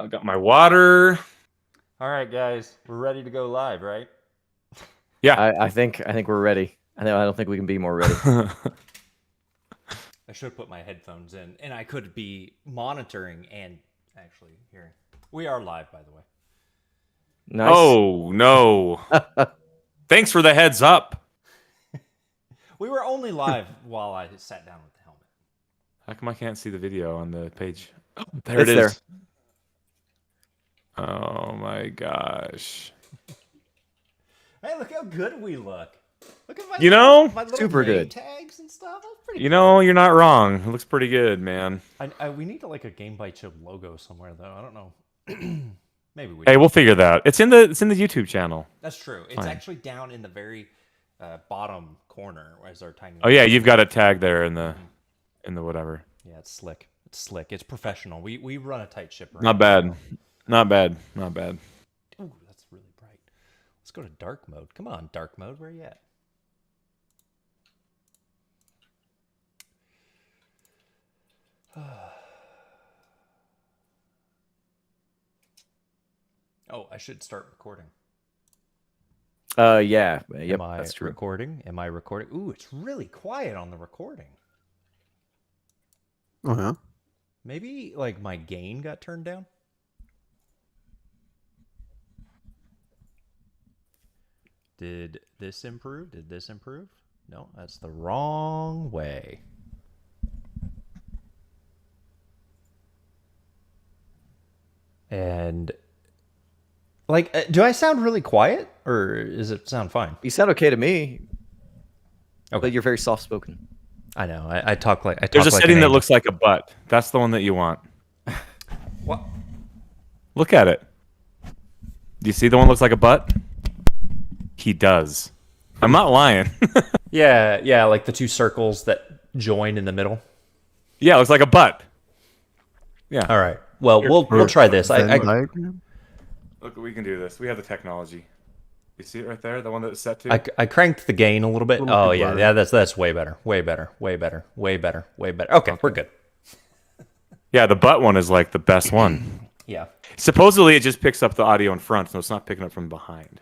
Got my water. All right, guys, we're ready to go live, right? Yeah, I think we're ready. I don't think we can be more ready. I should put my headphones in, and I could be monitoring and actually hearing. We are live, by the way. Nice. Oh no! Thanks for the heads up. We were only live while I sat down with the helmet. How come I can't see the video on the page? Oh, there It's it is. there. Oh my gosh! Hey, look how good we look. Look at my my little super name good. tags and stuff. That's pretty. You know, you're not wrong. It looks pretty good, man. We need like a Game Bytes Show logo somewhere, though. I don't know. Maybe we. Hey, we'll figure that out. It's in the YouTube channel. That's true. It's actually down in the very bottom corner, as our tiny. Oh yeah, you've got a tag there in the whatever. Yeah, it's slick. It's slick. It's professional. We run a tight ship. Right Not bad. Not bad. Not bad. Ooh, that's really bright. Let's go to dark mode. Come on, dark mode. Where you at? Oh, I should start recording. Yeah. Yep, Am I that's true. recording? Am I recording? Ooh, it's really quiet on the recording. Oh, yeah? Maybe, like, my gain got turned down? Did this improve? Did this improve? No, that's the wrong way. And, like, do I sound really quiet? Or does it sound fine? You sound okay to me. Okay. But you're very soft-spoken. I know. I talk like... There's a like setting an that angel. looks like a butt. That's the one that you want. What? Look at it. Do you see the one that looks like a butt? He does. I'm not lying. Yeah, like the two circles that join in the middle. Yeah, it looks like a butt. Yeah. All right. Well, we'll try this. Venn I diagram? Look, we can do this. We have the technology. You see it right there? The one that it's set to? I cranked the gain a little bit. Little Oh bit yeah, blurry. yeah. That's way better. Way better. Way better. Way better. Way better. Okay, we're good. Yeah, the butt one is like the best one. Yeah. Supposedly, it just picks up the audio in front, so it's not picking up from behind.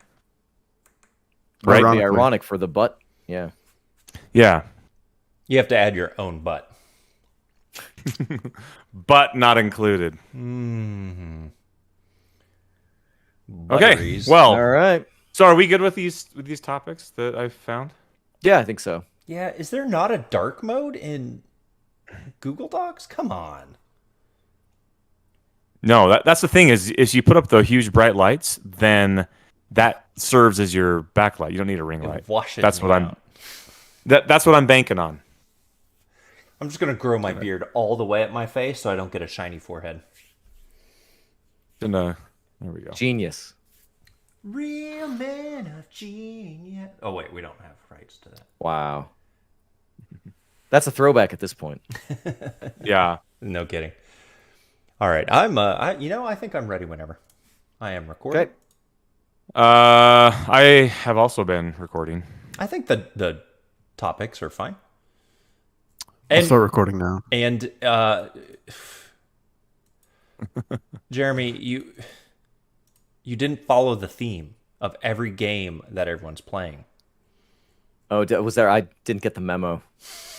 Right? Ironically. Ironic for the butt. Yeah. Yeah. You have to add your own butt. Butt not included. Mm-hmm. Okay. Well, All right. so are we good with these topics that I've found? Yeah, I think so. Yeah. Is there not a dark mode in Google Docs? Come on. No, that's the thing is you put up the huge bright lights, then that serves as your backlight. You don't need a ring light. That's what that's what I'm banking on. I'm just gonna grow my beard all the way at my face so I don't get a shiny forehead. There we go. Genius. Real man of genius. Oh wait, we don't have rights to that. Wow. That's a throwback at this point. Yeah. No kidding. All right, I think I'm ready whenever. I am recording. Okay. I have also been recording. I think the topics are fine. I'll And start recording now. and Jeremy, you didn't follow the theme of every game that everyone's playing. Oh, was there? I didn't get the memo.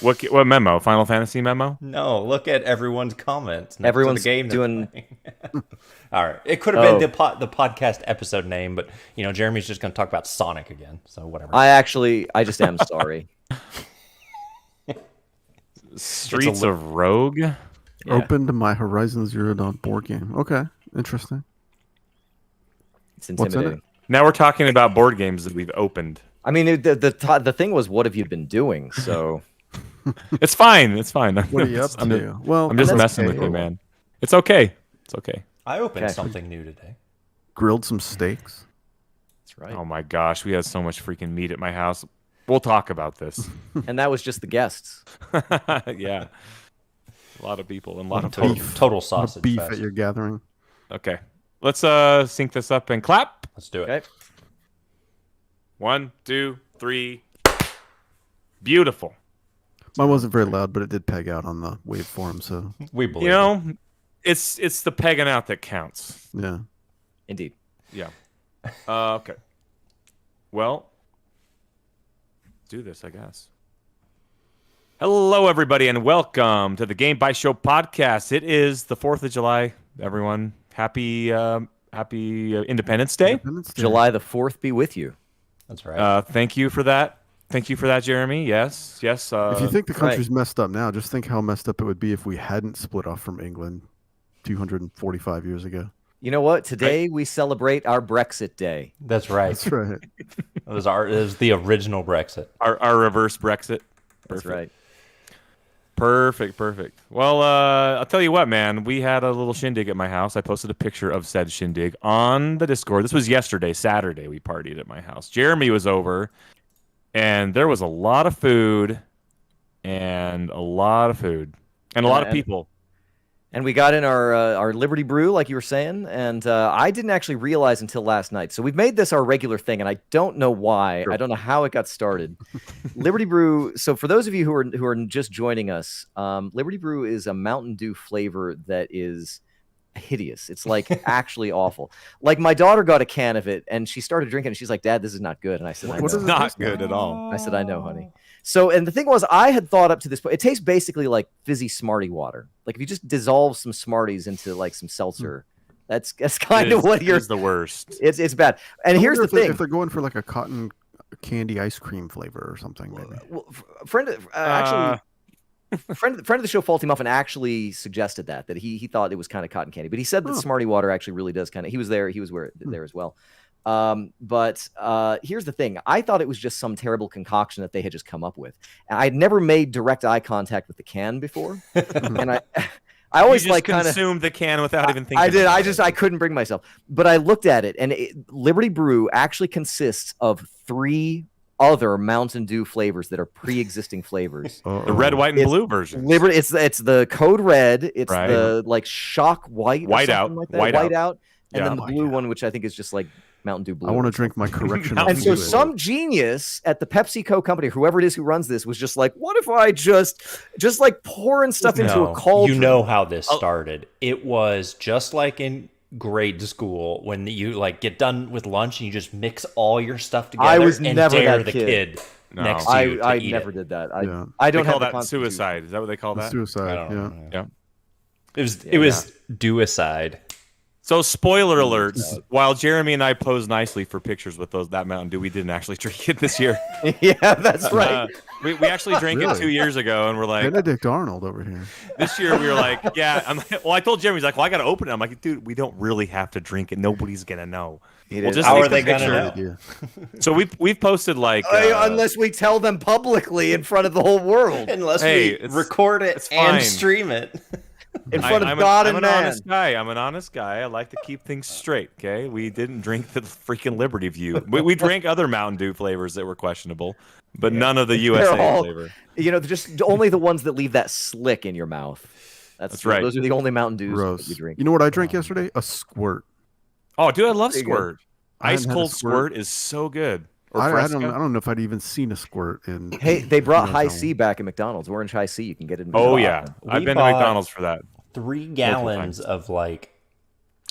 What memo? Final Fantasy memo? No, look at everyone's comments. next to Everyone's the game they're doing- playing. All right, it could have been the podcast episode name, but Jeremy's just going to talk about Sonic again, so whatever. I just am sorry. Streets of Rogue. Yeah. Opened my Horizon Zero Dawn board game. Okay, interesting. It's What's in it? intimidating. Now we're talking about board games that we've opened. I mean, the thing was, what have you been doing? So It's fine. It's fine. What are you up to? Well, I'm just that's messing okay. with you, man. It's okay. It's okay. I opened Okay. something new today. grilled some steaks. that's right. Oh my gosh, we had so much freaking meat at my house. We'll talk about this. And that was just the guests. Yeah. A lot of people and a lot of Total, total. total What sausage beef fest. at your gathering. Okay. Let's sync this up and clap. Let's do it. Okay. 1, 2, 3. Beautiful. Mine wasn't very loud, but it did peg out on the waveform. So We believe You know, It's the pegging out that counts. Yeah. Indeed. Yeah. Okay. Well, let's do this, I guess. Hello, everybody, and welcome to the Game Bytes Show podcast. It is the 4th of July, everyone. Happy Independence Day. July the 4th be with you. That's right. Thank you for that. Thank you for that, Jeremy. Yes. If you think the country's messed up now, just think how messed up it would be if we hadn't split off from England 245 years ago. You know what? Today we celebrate our Brexit Day. That's right. That's right. It was the original Brexit. Our reverse Brexit. That's right. Perfect. Well, I'll tell you what, man. We had a little shindig at my house. I posted a picture of said shindig on the Discord. This was yesterday, Saturday. We partied at my house. Jeremy was over, and there was a lot of food, and a lot of people. And we got in our Liberty Brew, like you were saying, and I didn't actually realize until last night. So we've made this our regular thing, and I don't know why. Sure. I don't know how it got started. Liberty Brew. So for those of you who are just joining us, Liberty Brew is a Mountain Dew flavor that is hideous. It's like actually awful. Like my daughter got a can of it, and she started drinking, and she's like, "Dad, this is not good." And I said, "I know." It's not good at all. I said, "I know, honey." So, and the thing was, I had thought up to this point, it tastes basically like fizzy Smartie water. Like if you just dissolve some Smarties into like some seltzer, that's kind of what you're. It's the worst. It's bad. And here's the thing: if they're going for like a cotton candy ice cream flavor or something, maybe. Well, friend of the show, Faulty Muffin, actually suggested that he thought it was kind of cotton candy, but he said that Smartie water actually really does kind of. He was there as well. But here's the thing. I thought it was just some terrible concoction that they had just come up with. And I'd never made direct eye contact with the can before. And I always you just consumed the can without even thinking. I did. I couldn't bring myself. But I looked at it, and Liberty Brew actually consists of 3 other Mountain Dew flavors that are pre-existing flavors. The red, white, and blue version. Liberty. It's the Code Red. It's the like Shock White. White out. Like white out. And then the blue one, which I think is just like Mountain Dew Blue. I want to drink my correctional. And so some genius at the PepsiCo company, whoever it is who runs this, was just like, what if I just like pouring stuff into a cauldron? You know how this started. It was just like in grade school when you like get done with lunch and you just mix all your stuff together. I was and never dare that the kid. Next to you. I never did that. Yeah. I don't they call have that suicide. Is that what they call that? Suicide. Yeah. It was duicide. So spoiler alerts, while Jeremy and I posed nicely for pictures with that Mountain Dew, we didn't actually drink it this year. Yeah, that's right. We actually drank it 2 years ago, and we're like... Benedict Arnold over here. This year we were like, yeah. I told Jeremy, he's like, well, I got to open it. I'm like, dude, we don't really have to drink it. Nobody's going to know. How are they going to know? So we've posted like... unless we tell them publicly in front of the whole world. Unless we record it and stream it. In front of God and man. I'm an honest guy. I like to keep things straight, okay? We didn't drink the freaking Liberty View. We drank other Mountain Dew flavors that were questionable, but none of the USA flavor. Just only the ones that leave that slick in your mouth. That's right. Those are the only Mountain Dews that we drink. You know what I drank yesterday? A Squirt. Oh, dude, I love Squirt. Ice cold Squirt is so good. I don't know if I'd even seen a Squirt in. Hey, they brought High C back at McDonald's. Orange High C, you can get it. Oh yeah, I've been to McDonald's for that. 3 gallons of like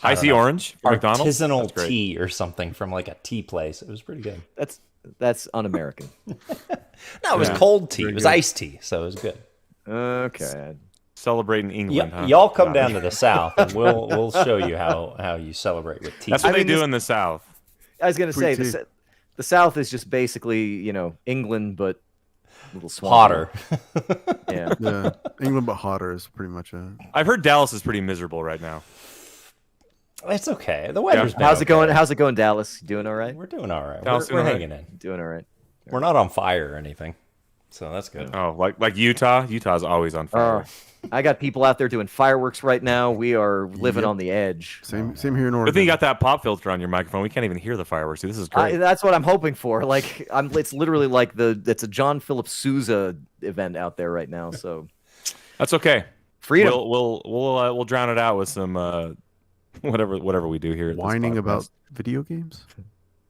High C Orange for McDonald's? Artisanal tea or something from like a tea place. It was pretty good. That's un-American. No, it was cold tea. It was iced tea, so it was good. Okay. Celebrating England, huh? Y'all come down to the South, and we'll show you how you celebrate with tea. That's what they do in the South. I was going to say the South is just basically England, but a little swampy. Hotter. Yeah. England, but hotter is pretty much it. I've heard Dallas is pretty miserable right now. It's okay. The weather's been How's it going? How's it going, Dallas? Doing all right? We're doing all right. Dallas We're hanging in. Doing all right. We're not on fire or anything, so that's good. Oh, like Utah? Utah's always on fire. I got people out there doing fireworks right now. We are living on the edge. Same here in Oregon. Good thing you got that pop filter on your microphone. We can't even hear the fireworks. This is great. That's what I'm hoping for. Like, it's literally like it's a John Philip Sousa event out there right now. So that's okay. Freedom. We'll drown it out with some whatever we do here. Whining about video games.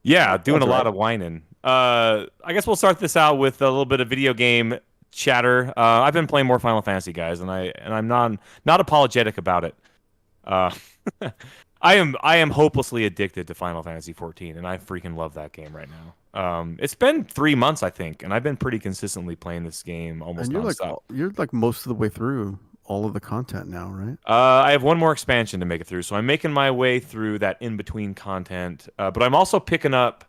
Yeah, doing a lot of whining. I guess we'll start this out with a little bit of video game chatter. I've been playing more Final Fantasy, guys, and I'm not apologetic about it. Uh, I am hopelessly addicted to Final Fantasy 14, and I freaking love that game right now. It's been 3 months, I think, and I've been pretty consistently playing this game almost And nonstop. you're like most of the way through all of the content now, right? I have one more expansion to make it through, so I'm making my way through that in-between content. But I'm also picking up,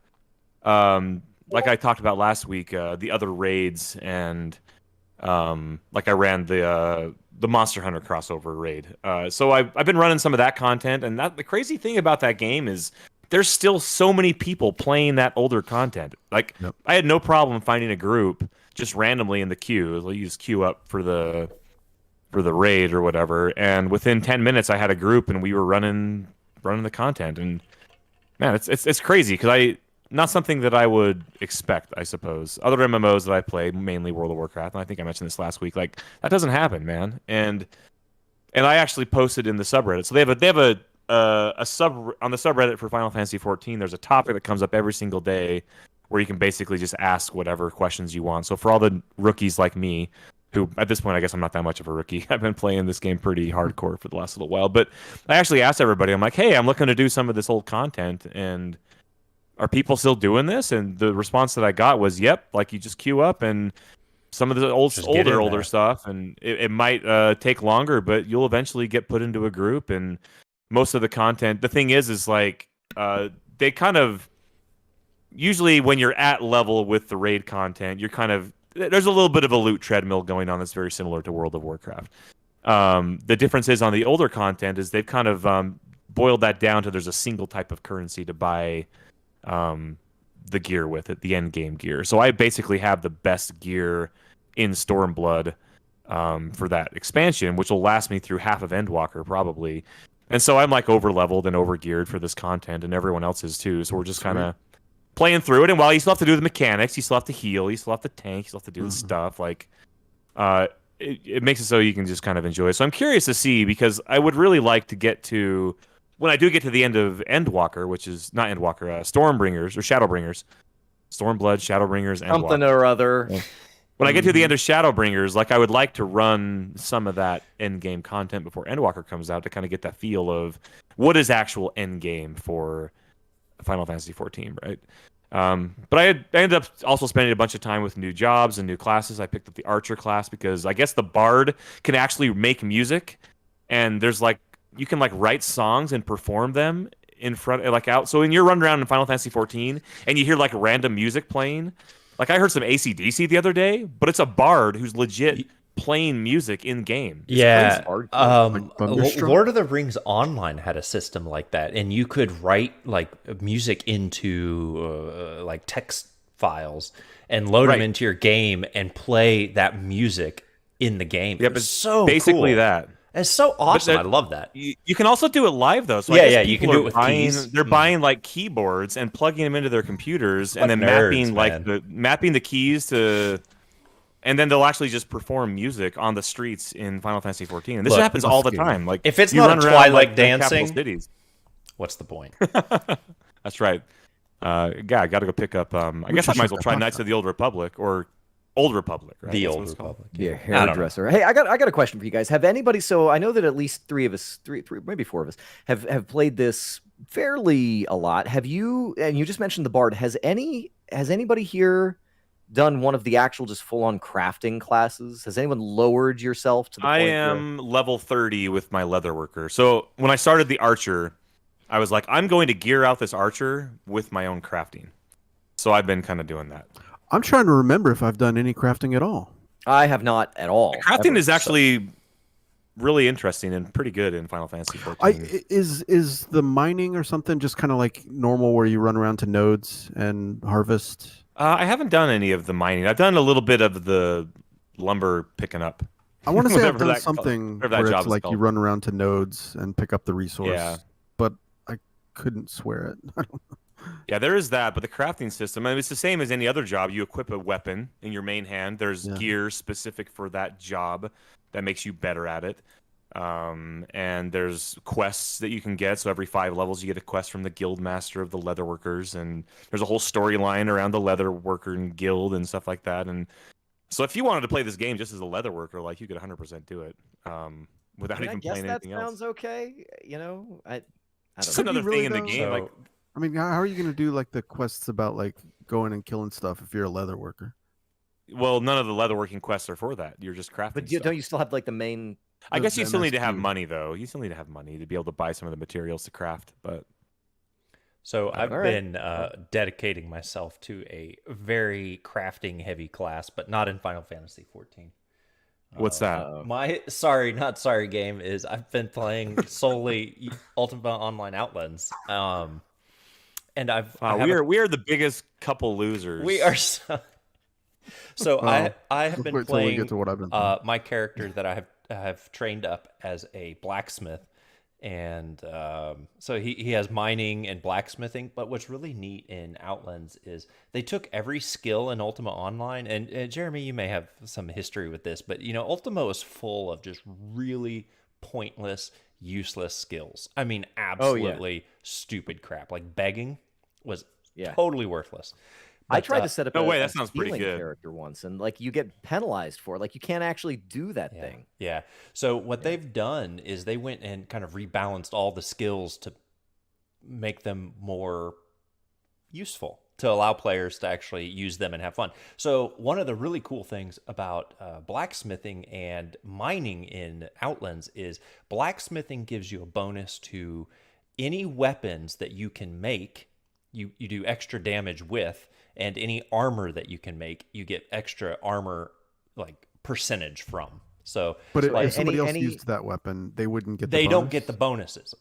like I talked about last week, the other raids, and like I ran the Monster Hunter crossover raid. So I've been running some of that content, and the crazy thing about that game is there's still so many people playing that older content. Like, Yep. I had no problem finding a group just randomly in the queue. You just queue up for the raid or whatever, and within 10 minutes I had a group and we were running the content. And man, it's crazy because not something that I would expect, I suppose. Other MMOs that I play, mainly World of Warcraft, and I think I mentioned this last week, like that doesn't happen, man. And I actually posted in the subreddit. So they have a sub on the subreddit for Final Fantasy 14. There's a topic that comes up every single day where you can basically just ask whatever questions you want. So for all the rookies like me, who at this point I guess I'm not that much of a rookie, I've been playing this game pretty hardcore for the last little while. But I actually asked everybody, I'm like, hey, I'm looking to do some of this old content, and are people still doing this? And the response that I got was, yep, like you just queue up and some of the older stuff, and it might take longer, but you'll eventually get put into a group. And most of the content, the thing is like they kind of, usually when you're at level with the raid content, there's a little bit of a loot treadmill going on that's very similar to World of Warcraft. The difference is on the older content is they've kind of boiled that down to there's a single type of currency to buy the gear with it, the end game gear. So I basically have the best gear in Stormblood for that expansion, which will last me through half of Endwalker probably. And so I'm like over leveled and over geared for this content, and everyone else is too. So we're just kind of playing through it. And while you still have to do the mechanics, you still have to heal, you still have to tank, you still have to do the stuff. Like it makes it so you can just kind of enjoy it. So I'm curious to see, because I would really like to get to, when I do get to the end of Endwalker, which is not Endwalker, Stormbringers or Shadowbringers, Stormblood, Shadowbringers, Endwalker. Something or other. Yeah. When I get to the end of Shadowbringers, like I would like to run some of that end game content before Endwalker comes out to kind of get that feel of what is actual end game for Final Fantasy 14, right? But I ended up also spending a bunch of time with new jobs and new classes. I picked up the Archer class because I guess the Bard can actually make music, and there's like, you can like write songs and perform them in front, like out. So when you're running around in Final Fantasy 14 and you hear like random music playing, like I heard some AC/DC the other day, but it's a Bard who's legit playing music in game. Yeah. Like Lord of the Rings Online had a system like that, and you could write like music into like text files and load them into your game and play that music in the game. Yep, it's so basically cool. that. It's so awesome. I love that. You can also do it live though. So yeah, you can do it with keys. They're buying like keyboards and plugging them into their computers, and then mapping the keys to, and then they'll actually just perform music on the streets in Final Fantasy 14. And this happens all the time. Like if it's you not run around, Twilight like, dancing, cities. What's the point? That's right. I got to go pick up. I guess I might as well try Knights of the Old Republic or Old Republic, right? The Old Republic. Yeah, hairdresser. Hey, I got a question for you guys. Have anybody? So I know that at least three, maybe four of us have played this fairly a lot. Have you? And you just mentioned the Bard. Has anybody here done one of the actual just full on crafting classes? Has anyone lowered yourself to the point? I am level 30 with my leatherworker. So when I started the Archer, I was like, I'm going to gear out this Archer with my own crafting. So I've been kind of doing that. I'm trying to remember if I've done any crafting at all. I have not at all. Crafting is actually really interesting and pretty good in Final Fantasy 14. Is the mining or something just kind of like normal where you run around to nodes and harvest? I haven't done any of the mining. I've done a little bit of the lumber picking up. I want to say I've done something where it's like called. You run around to nodes and pick up the resource. Yeah. But I couldn't swear it. I don't know. Yeah, there is that, but the crafting system, I mean, it's the same as any other job. You equip a weapon in your main hand. There's gear specific for that job that makes you better at it. And there's quests that you can get. So every 5 levels, you get a quest from the guild master of the leatherworkers. And there's a whole storyline around the leatherworker and guild and stuff like that. And so if you wanted to play this game just as a leatherworker, like, you could 100% do it. without I mean, I even guess playing that anything else. sounds okay. You know, I Just don't know. another really thing in the though? game. So- Like, I mean, how are you going to do like the quests about like going and killing stuff if you're a leather worker? well, none of the leatherworking quests are for that. You're just crafting But stuff. don't you still have like the main? I guess you the still need to have MSQ. money, though. You still need to have money to be able to buy some of the materials to craft. But So I've All right. been dedicating myself to a very crafting heavy class, but not in Final Fantasy 14. what's that? My not sorry game is I've been playing solely Ultima Online Outlands. And I We are the biggest couple losers. we are so Well, I have been wait till we playing get to what I've been playing. my character that I have trained up as a blacksmith, and so he has mining and blacksmithing. But what's really neat in Outlands is they took every skill in Ultima Online, and Jeremy, you may have some history with this, but you know Ultima is full of just really pointless, useless skills. I mean, absolutely stupid crap. Like begging was totally worthless. I tried to set up no a, way, a that sounds pretty stealing good. character once, and like you get penalized for it. Like you can't actually do that Yeah. thing. Yeah. So what they've done is they went and kind of rebalanced all the skills to make them more useful, to allow players to actually use them and have fun. So one of the really cool things about blacksmithing and mining in Outlands is blacksmithing gives you a bonus to any weapons that you can make. You do extra damage with, and any armor that you can make, you get extra armor like percentage from. So, But So if somebody else any- used that weapon, they wouldn't get. they the don't bonus? get the bonuses.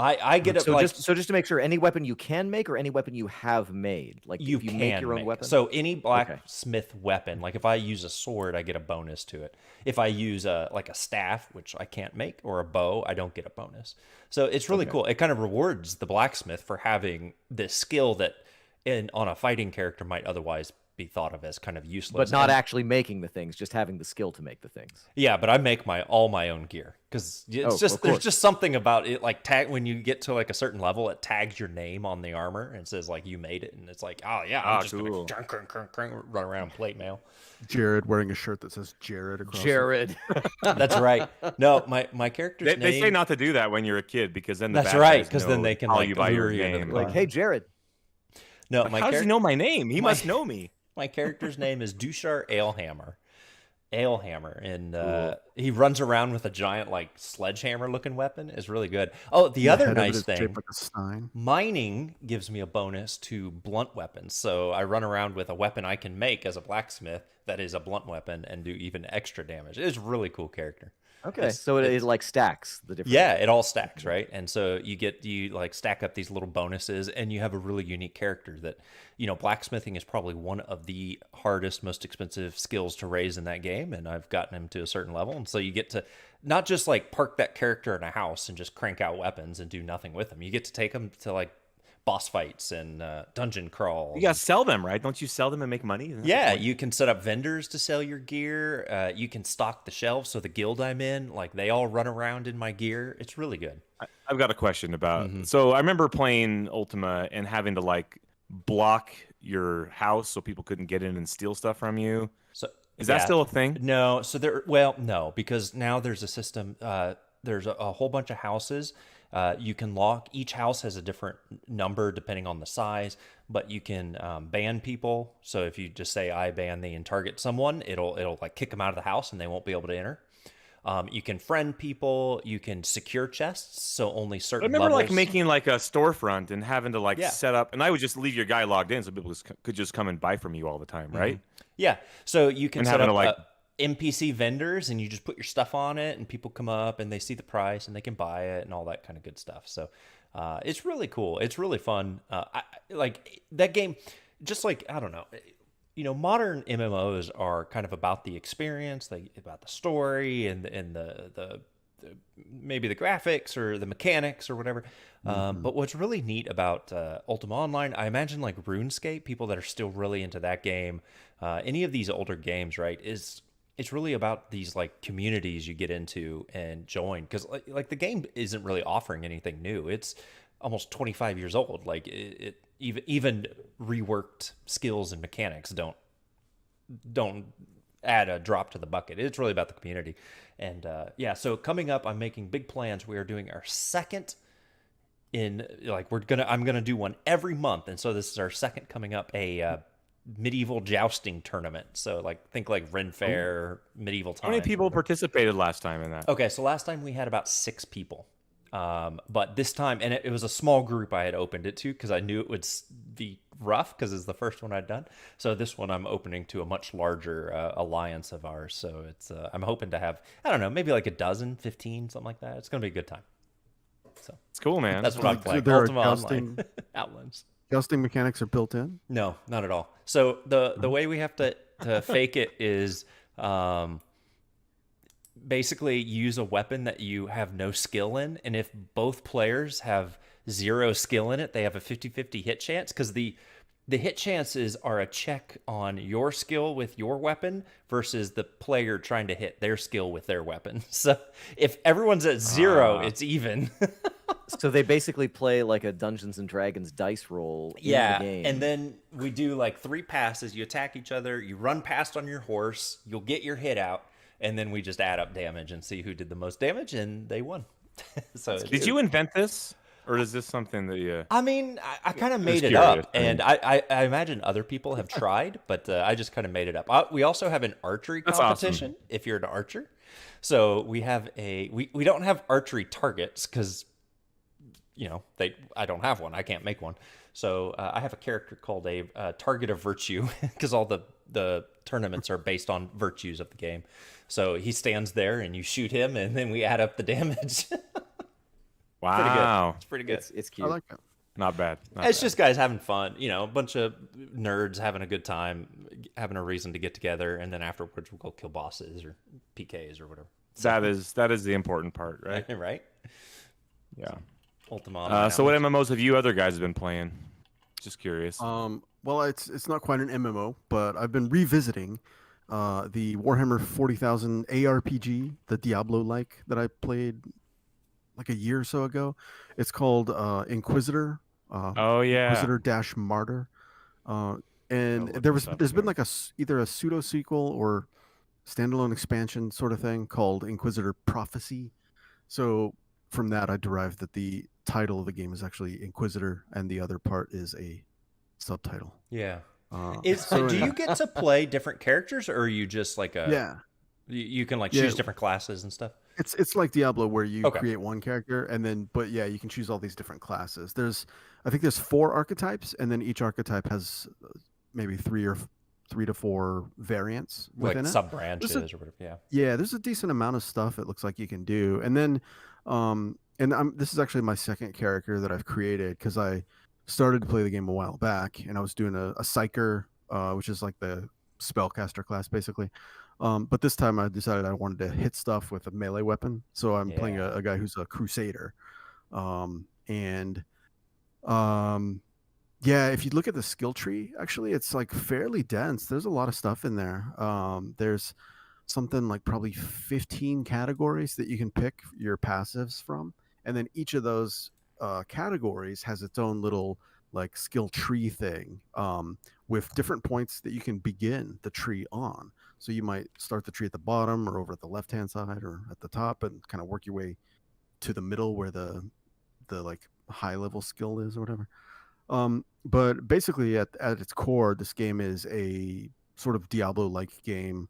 I get it So like just to make sure, any weapon you can make or any weapon you have made, like you if you can make your own weapon. So any blacksmith weapon, like if I use a sword, I get a bonus to it. If I use like a staff, which I can't make, or a bow, I don't get a bonus. So it's really cool. It kind of rewards the blacksmith for having this skill that on a fighting character might otherwise be thought of as kind of useless. but not And- actually making the things, just having the skill to make the things. Yeah, but I make all my own gear because it's Oh, just of there's course. just something about it. Like tag when you get to like a certain level, it tags your name on the armor and says like you made it, and it's like oh yeah, I'm just cool. gonna run around and plate mail. Jared wearing a shirt that says Jared across. it. Jared. That's right. No, my character's name. They say not to do that when you're a kid because then the That's bad right, guys 'cause know then they can, call like, you by your lure you into name. the Like, hey, Jared. No, How does he know my name? He must know me. My character's name is Dushar Alehammer. Alehammer, and he runs around with a giant like sledgehammer looking weapon. Is really good. Oh, the other head of it nice is thing. shaped like a stein. Mining gives me a bonus to blunt weapons. So I run around with a weapon I can make as a blacksmith that is a blunt weapon and do even extra damage. It's a really cool character. Okay, so it like stacks the different. Yeah, it all stacks, right? And so you like stack up these little bonuses, and you have a really unique character that, you know, blacksmithing is probably one of the hardest, most expensive skills to raise in that game, and I've gotten him to a certain level, and so you get to not just like park that character in a house and just crank out weapons and do nothing with them. You get to take them to like boss fights and dungeon crawls. You gotta sell them, right? Don't you sell them and make money? Isn't that the Yeah, point? you can set up vendors to sell your gear. You can stock the shelves. So the guild I'm in, like they all run around in my gear. It's really good. I've got a question about. So I remember playing Ultima and having to like block your house so people couldn't get in and steal stuff from you. So Is that yeah. still a thing? No. So no, because now there's a system. There's a whole bunch of houses. You can lock. Each house has a different number depending on the size, but you can ban people. So if you just say I ban thee and target someone, it'll like kick them out of the house and they won't be able to enter. You can friend people. You can secure chests, so only I certain. remember like levels- making like a storefront and having to like Yeah. set up, and I would just leave your guy logged in so people could just come and buy from you all the time, right? Yeah, so you can And set having up to, like- NPC vendors, and you just put your stuff on it, and people come up and they see the price and they can buy it and all that kind of good stuff. So it's really cool. It's really fun. Like that game, just like I don't know, you know, modern MMOs are kind of about the experience, about the story and the maybe the graphics or the mechanics or whatever. But what's really neat about Ultima Online, I imagine like RuneScape, people that are still really into that game, any of these older games, right, it's really about these like communities you get into and join, because like the game isn't really offering anything new. It's almost 25 years old. Like it even reworked skills and mechanics don't add a drop to the bucket. It's really about the community. And yeah, so coming up, I'm making big plans. We are doing our second in like I'm gonna do one every month, and so this is our second coming up, a medieval jousting tournament. So like think like Ren Fair, medieval times. How many people participated last time in that? Okay, so last time we had about 6 people. But this time, and it was a small group I had opened it to because I knew it would be rough because it's the first one I'd done. So this one I'm opening to a much larger alliance of ours. So it's I'm hoping to have, I don't know, maybe like a dozen, 15, something like that. It's going to be a good time. So It's cool, man. that's what I'm playing. There are Ultima Online. Outlands. Jousting mechanics are built in. No, not at all. So the way we have to fake it is basically use a weapon that you have no skill in, and if both players have 0 skill in it, they have a 50-50 hit chance, because the hit chances are a check on your skill with your weapon versus the player trying to hit their skill with their weapon. So if everyone's at 0, it's even. So they basically play like a Dungeons and Dragons dice roll in the game. And then we do like 3 passes. You attack each other. You run past on your horse. You'll get your hit out, and then we just add up damage and see who did the most damage, and they won. So did you invent this, or is this something that you? I mean, I kind of made it curious. up, and I imagine other people have tried, but I just kind of made it up. We also have an archery That's competition if you're an archer. So we have we don't have archery targets because, you know, I don't have one. I can't make one. So I have a character called a target of virtue because all the tournaments are based on virtues of the game. So he stands there and you shoot him, and then we add up the damage. Wow, It's pretty good. It's cute. I like it. not bad. It's just guys having fun, you know, a bunch of nerds having a good time, having a reason to get together, and then afterwards we'll go kill bosses or PKs or whatever. that is the important part, right? Right? Yeah. Ultima. So what MMOs have you other guys been playing? Just curious. Well, it's not quite an MMO, but I've been revisiting the Warhammer 40,000 ARPG, the Diablo-like that I played like a year or so ago. It's called Inquisitor. Oh yeah. Inquisitor-Martyr. And there's been like either a pseudo sequel or standalone expansion sort of thing called Inquisitor Prophecy. So from that, I derived that the title of the game is actually Inquisitor, and the other part is a subtitle. Yeah. So do you get to play different characters, or are you just like yeah. You can like choose different classes and stuff? It's like Diablo where you create one character and then, but yeah, you can choose all these different classes. I think there's 4 archetypes, and then each archetype has maybe 3 to 4 variants within like it. Sub branches or whatever. Yeah. Yeah, there's a decent amount of stuff it looks like you can do. And then, this is actually my second character that I've created because I started to play the game a while back, and I was doing a psyker, which is like the spellcaster class basically. But this time I decided I wanted to hit stuff with a melee weapon, so I'm playing a guy who's a crusader. If you look at the skill tree, actually it's like fairly dense. There's a lot of stuff in there. There's something like probably 15 categories that you can pick your passives from, and then each of those categories has its own little like skill tree thing with different points that you can begin the tree on. So you might start the tree at the bottom or over at the left hand side or at the top, and kind of work your way to the middle where the like high level skill is or whatever. But basically at its core, this game is a sort of Diablo like game.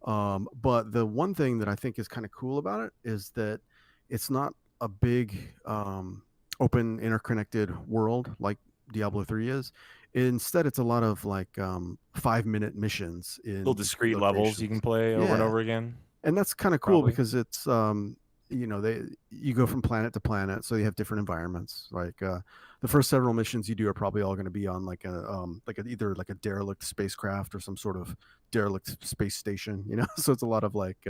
But the one thing that I think is kind of cool about it is that it's not a big open interconnected world like Diablo 3 is. Instead, it's a lot of like 5-minute missions in little discrete levels you can play over and over again. And that's kind of cool because it's you go from planet to planet, so you have different environments. Like the first several missions you do are probably all going to be on like either like a derelict spacecraft or some sort of derelict space station, you know. So it's a lot of like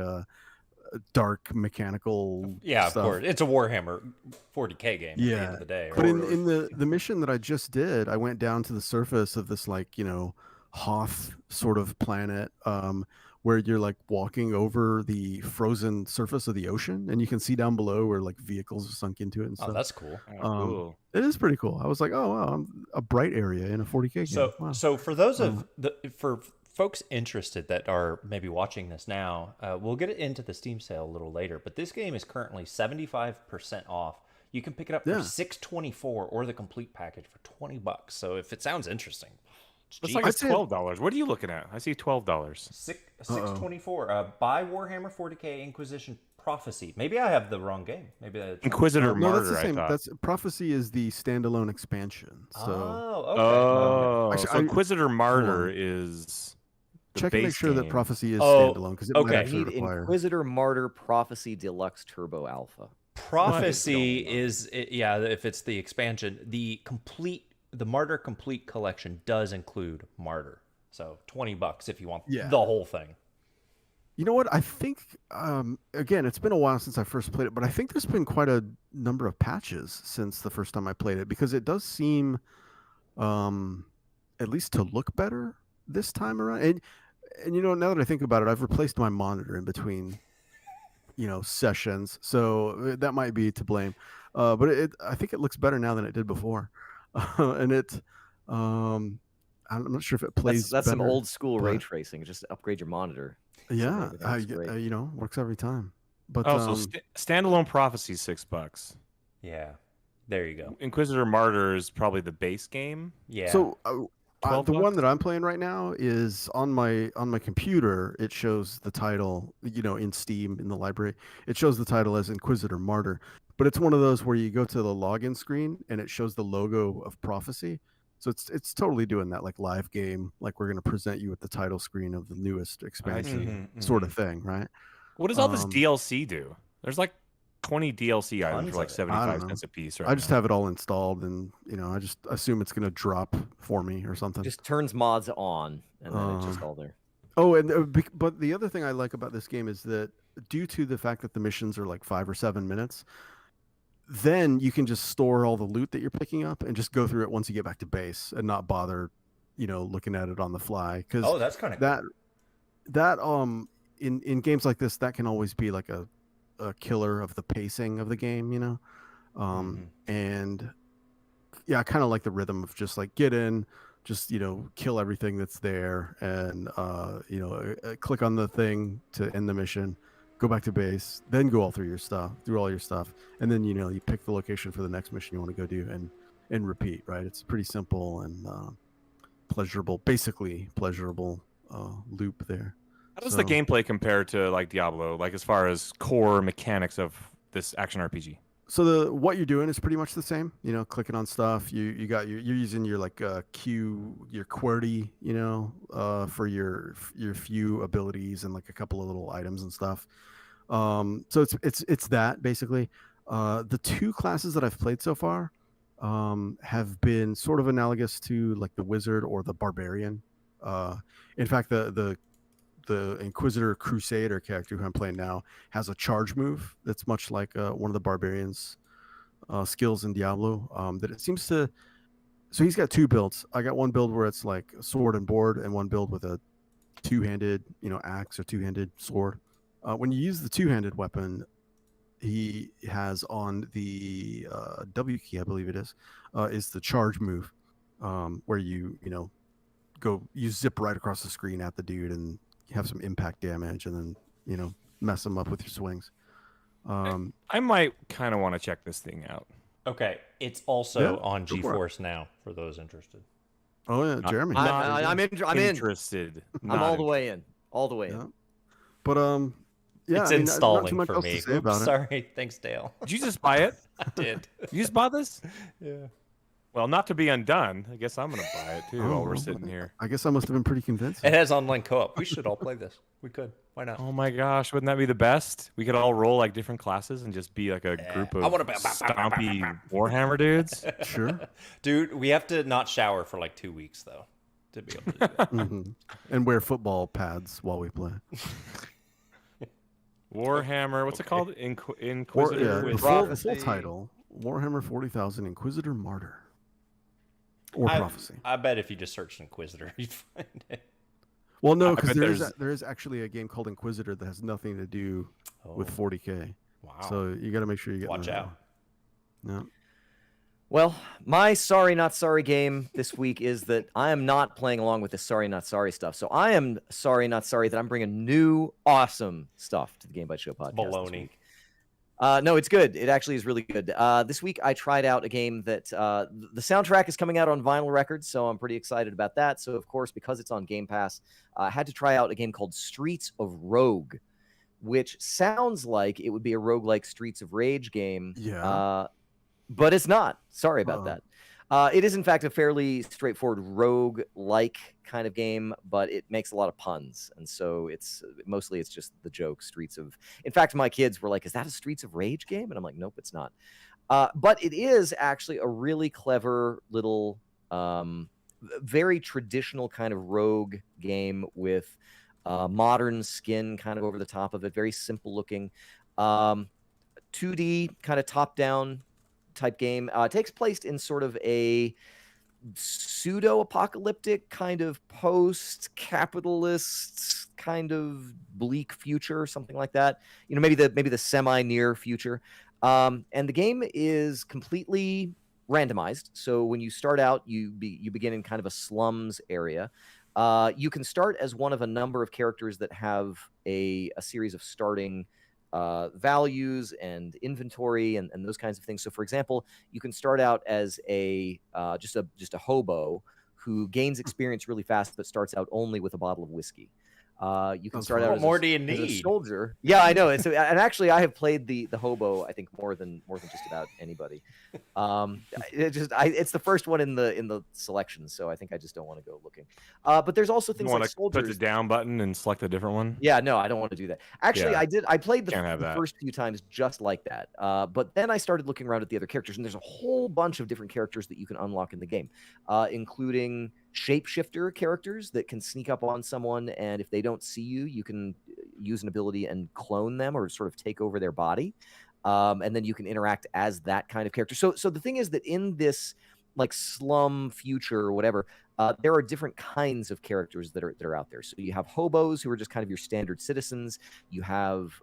dark mechanical stuff. Of course, it's a Warhammer 40K game at the end of the day. But in the mission that I just did, I went down to the surface of this like, you know, Hoth sort of planet where you're like walking over the frozen surface of the ocean, and you can see down below where like vehicles are sunk into it and stuff. Oh, that's cool. Cool. It is pretty cool. I was like, oh wow, I'm a bright area in a 40K game. So for those for folks interested that are maybe watching this now, we'll get it into the Steam sale a little later, but this game is currently 75% off. You can pick it up for $6.24 or the complete package for $20. So if it sounds interesting, Looks like it's $12. What are you looking at? I see $12. $6.24. Buy Warhammer 40K Inquisition Prophecy. Maybe I have the wrong game. Maybe that's Inquisitor no, Martyr. that's the same. I thought. That's Prophecy is the standalone expansion. So okay. Oh, Actually, so Inquisitor Martyr is the check and make base sure that game. Prophecy is standalone because it might I actually need require. Inquisitor Martyr Prophecy Deluxe Turbo Alpha. Prophecy if it's the expansion, the Martyr Complete collection does include Martyr. So $20 if you want the whole thing. You know what? I think again, it's been a while since I first played it, but I think there's been quite a number of patches since the first time I played it because it does seem at least to look better this time around. And you know, now that I think about it, I've replaced my monitor in between sessions, so that might be to blame. But I think it looks better now than it did before. And I'm not sure if it plays. That's better, some old school ray tracing. Just upgrade your monitor. Yeah, works every time. But standalone Prophecy $6. Yeah, there you go. Inquisitor Martyr is probably the base game. Yeah. So the one $12? that I'm playing right now is on my computer. It shows the title, in Steam in the library. It shows the title as Inquisitor Martyr, but it's one of those where you go to the login screen and it shows the logo of Prophecy. So it's totally doing that like live game, like we're going to present you with the title screen of the newest expansion sort of thing, right? What does all this DLC do? There's like 20 DLC items for like 75 cents a piece. I just have it all installed, and I just assume it's going to drop for me or something. Just turns mods on, and then it's just all there. Oh, and but the other thing I like about this game is that due to the fact that the missions are like 5 or 7 minutes, then you can just store all the loot that you're picking up and just go through it once you get back to base and not bother, looking at it on the fly. Because that's kind of that in games like this, that can always be like a killer of the pacing of the game, and I kind of like the rhythm of just like get in, just kill everything that's there, and click on the thing to end the mission. Go back to base, then go through all your stuff, and then you pick the location for the next mission you want to go do, and repeat. Right? It's pretty simple and basically pleasurable loop there. How does the gameplay compare to like Diablo, like as far as core mechanics of this action RPG? So what you're doing is pretty much the same. Clicking on stuff. You're using your like your QWERTY, for your few abilities and like a couple of little items and stuff. So it's that basically. The two classes that I've played so far have been sort of analogous to like the wizard or the barbarian. In fact, the Inquisitor Crusader character who I'm playing now has a charge move that's much like one of the barbarians skills in Diablo, that it seems to. So he's got two builds. I got one build where it's like sword and board, and one build with a two-handed axe or two-handed sword. When you use the two-handed weapon, he has on the W key, I believe it is the charge move, where you zip right across the screen at the dude and have some impact damage, and then mess them up with your swings. I might kind of want to check this thing out. Okay, it's also on GeForce Now for those interested. Oh yeah, Jeremy. I'm interested. I'm all the way in. All the way in. But it's installing for me. Oops, sorry. Thanks, Dale. Did you just buy it? I did. You just bought this? Yeah. Well, not to be undone. I guess I'm gonna buy it too while we're sitting here. I guess I must have been pretty convincing. It has online co-op. We should all play this. We could. Why not? Oh my gosh, wouldn't that be the best? We could all roll like different classes and just be like a group of stompy Warhammer dudes. Sure. Dude, we have to not shower for like 2 weeks though to be able to do that. And wear football pads while we play. Warhammer, what's it called? Inquisitor. The full title: Warhammer 40,000 Inquisitor Martyr. Or Prophecy. I bet if you just searched Inquisitor, you'd find it. Well, no, because there is actually a game called Inquisitor that has nothing to do with 40K. Wow. So you got to make sure you get watch out. Yeah. Well, my sorry not sorry game this week is that I am not playing along with the sorry not sorry stuff. So I am sorry not sorry that I'm bringing new awesome stuff to the Game Bytes Show podcast this Baloney. week. No, it's good. It actually is really good. This week I tried out a game that the soundtrack is coming out on vinyl records, so I'm pretty excited about that. So of course, because it's on Game Pass, I had to try out a game called Streets of Rogue, which sounds like it would be a roguelike Streets of Rage game. Yeah. But it's not. Sorry about that. It is, in fact, a fairly straightforward rogue-like kind of game, but it makes a lot of puns. And so it's just the joke, Streets of... In fact, my kids were like, is that a Streets of Rage game? And I'm like, nope, it's not. But it is actually a really clever little, very traditional kind of rogue game with modern skin kind of over the top of it. Very simple looking. 2D kind of top-down type game. Takes place in sort of a pseudo-apocalyptic kind of post-capitalist kind of bleak future, something like that. You know, maybe the semi-near future. And the game is completely randomized. So when you start out, you begin in kind of a slums area. You can start as one of a number of characters that have a series of starting values and inventory and those kinds of things. So for example, you can start out as just a hobo who gains experience really fast but starts out only with a bottle of whiskey. You can start out as more do you as a need? soldier. Yeah, I know. And actually, I have played the hobo. I think more than just about anybody. It's the first one in the selection, so I think I just don't want to go looking. But there's also things like soldiers. Put the down button and select a different one. Yeah, no, I don't want to do that. Actually, Yeah. I played the that. first few times just like that. But then I started looking around at the other characters, and there's a whole bunch of different characters that you can unlock in the game, including shapeshifter characters that can sneak up on someone, and if they don't see you, you can use an ability and clone them or sort of take over their body. And then you can interact as that kind of character. So the thing is that in this like slum future or whatever, there are different kinds of characters that are out there. So you have hobos who are just kind of your standard citizens. You have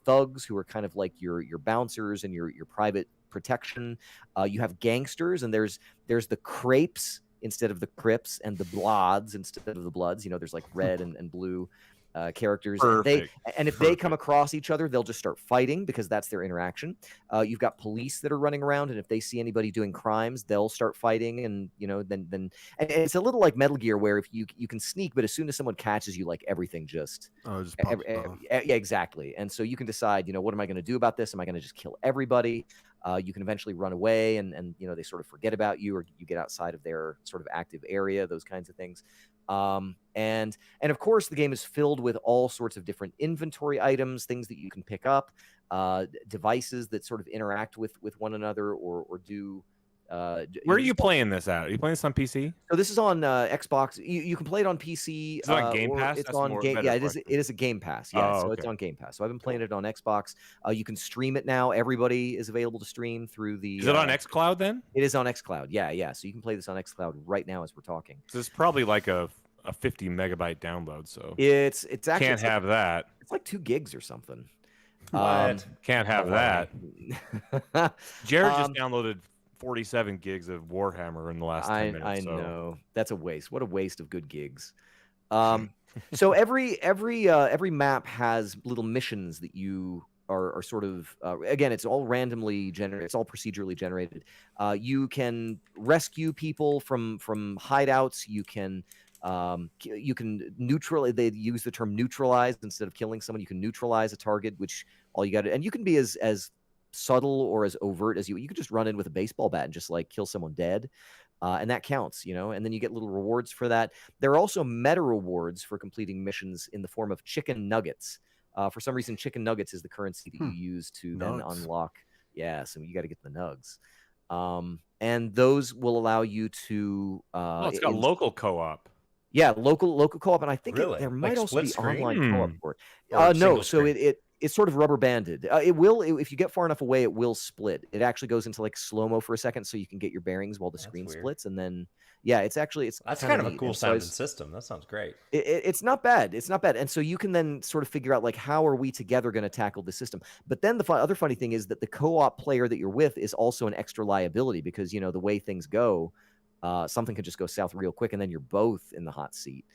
thugs who are kind of like your bouncers and your private protection. You have gangsters, and there's the crepes instead of the Crips, and the Bloods instead of the Bloods. You know, there's like red and blue characters. And if they come across each other, they'll just start fighting because that's their interaction. You've got police that are running around, and if they see anybody doing crimes, they'll start fighting. And you know, then and it's a little like Metal Gear, where if you can sneak, but as soon as someone catches you, like everything just pops off. yeah, exactly. And so you can decide, you know, what am I going to do about this? Am I going to just kill everybody? You can eventually run away, and you know, they sort of forget about you, or you get outside of their sort of active area, those kinds of things. And of course, the game is filled with all sorts of different inventory items, things that you can pick up, devices that sort of interact with one another or do. Where are you playing this at? Are you playing this on PC? So this is on Xbox. You can play it on PC. Is it on Game Pass? It's That's on more Game. better Yeah, it question. is a Game Pass. Yeah, Oh, so it's okay. on Game Pass. So I've been playing it on Xbox. You can stream it now. Everybody is available to stream through the. Is it on xCloud then? It is on xCloud. Yeah. So you can play this on xCloud right now as we're talking. So it's probably like a 50 megabyte download. So It's actually can't have that. It's like 2 gigs or something. Can't have No that. Jared just Um, downloaded 47 gigs of Warhammer in the last 10 minutes. I so. know that's a waste. What a waste of good gigs. So every map has little missions that you are sort of again, it's all randomly generated. It's all procedurally generated. You can rescue people from hideouts. You can neutralize. They use the term neutralize instead of killing someone. You can neutralize a target, which all you got to, and you can be as subtle or as overt as you could just run in with a baseball bat and just like kill someone dead. And that counts, you know, and then you get little rewards for that. There are also meta rewards for completing missions in the form of chicken nuggets. For some reason, chicken nuggets is the currency that you use to then unlock. Yeah, so you got to get the nugs. And those will allow you to. It's got local co-op. Yeah, local co-op, and I think Really? there might Like also be split screen? online co-op for it. Or No, single so screen? it's sort of rubber banded. It will, if you get far enough away, it will split. It actually goes into like slow-mo for a second, so you can get your bearings while the screen weird. splits, and then Yeah, it's actually it's That's kinda kind of a neat. cool And so I sounding was- system. That sounds great. it's not bad. It's not bad. And so you can then sort of figure out like how are we together going to tackle the system. But then the other funny thing is that the co-op player that you're with is also an extra liability because the way things go, something could just go south real quick, and then you're both in the hot seat.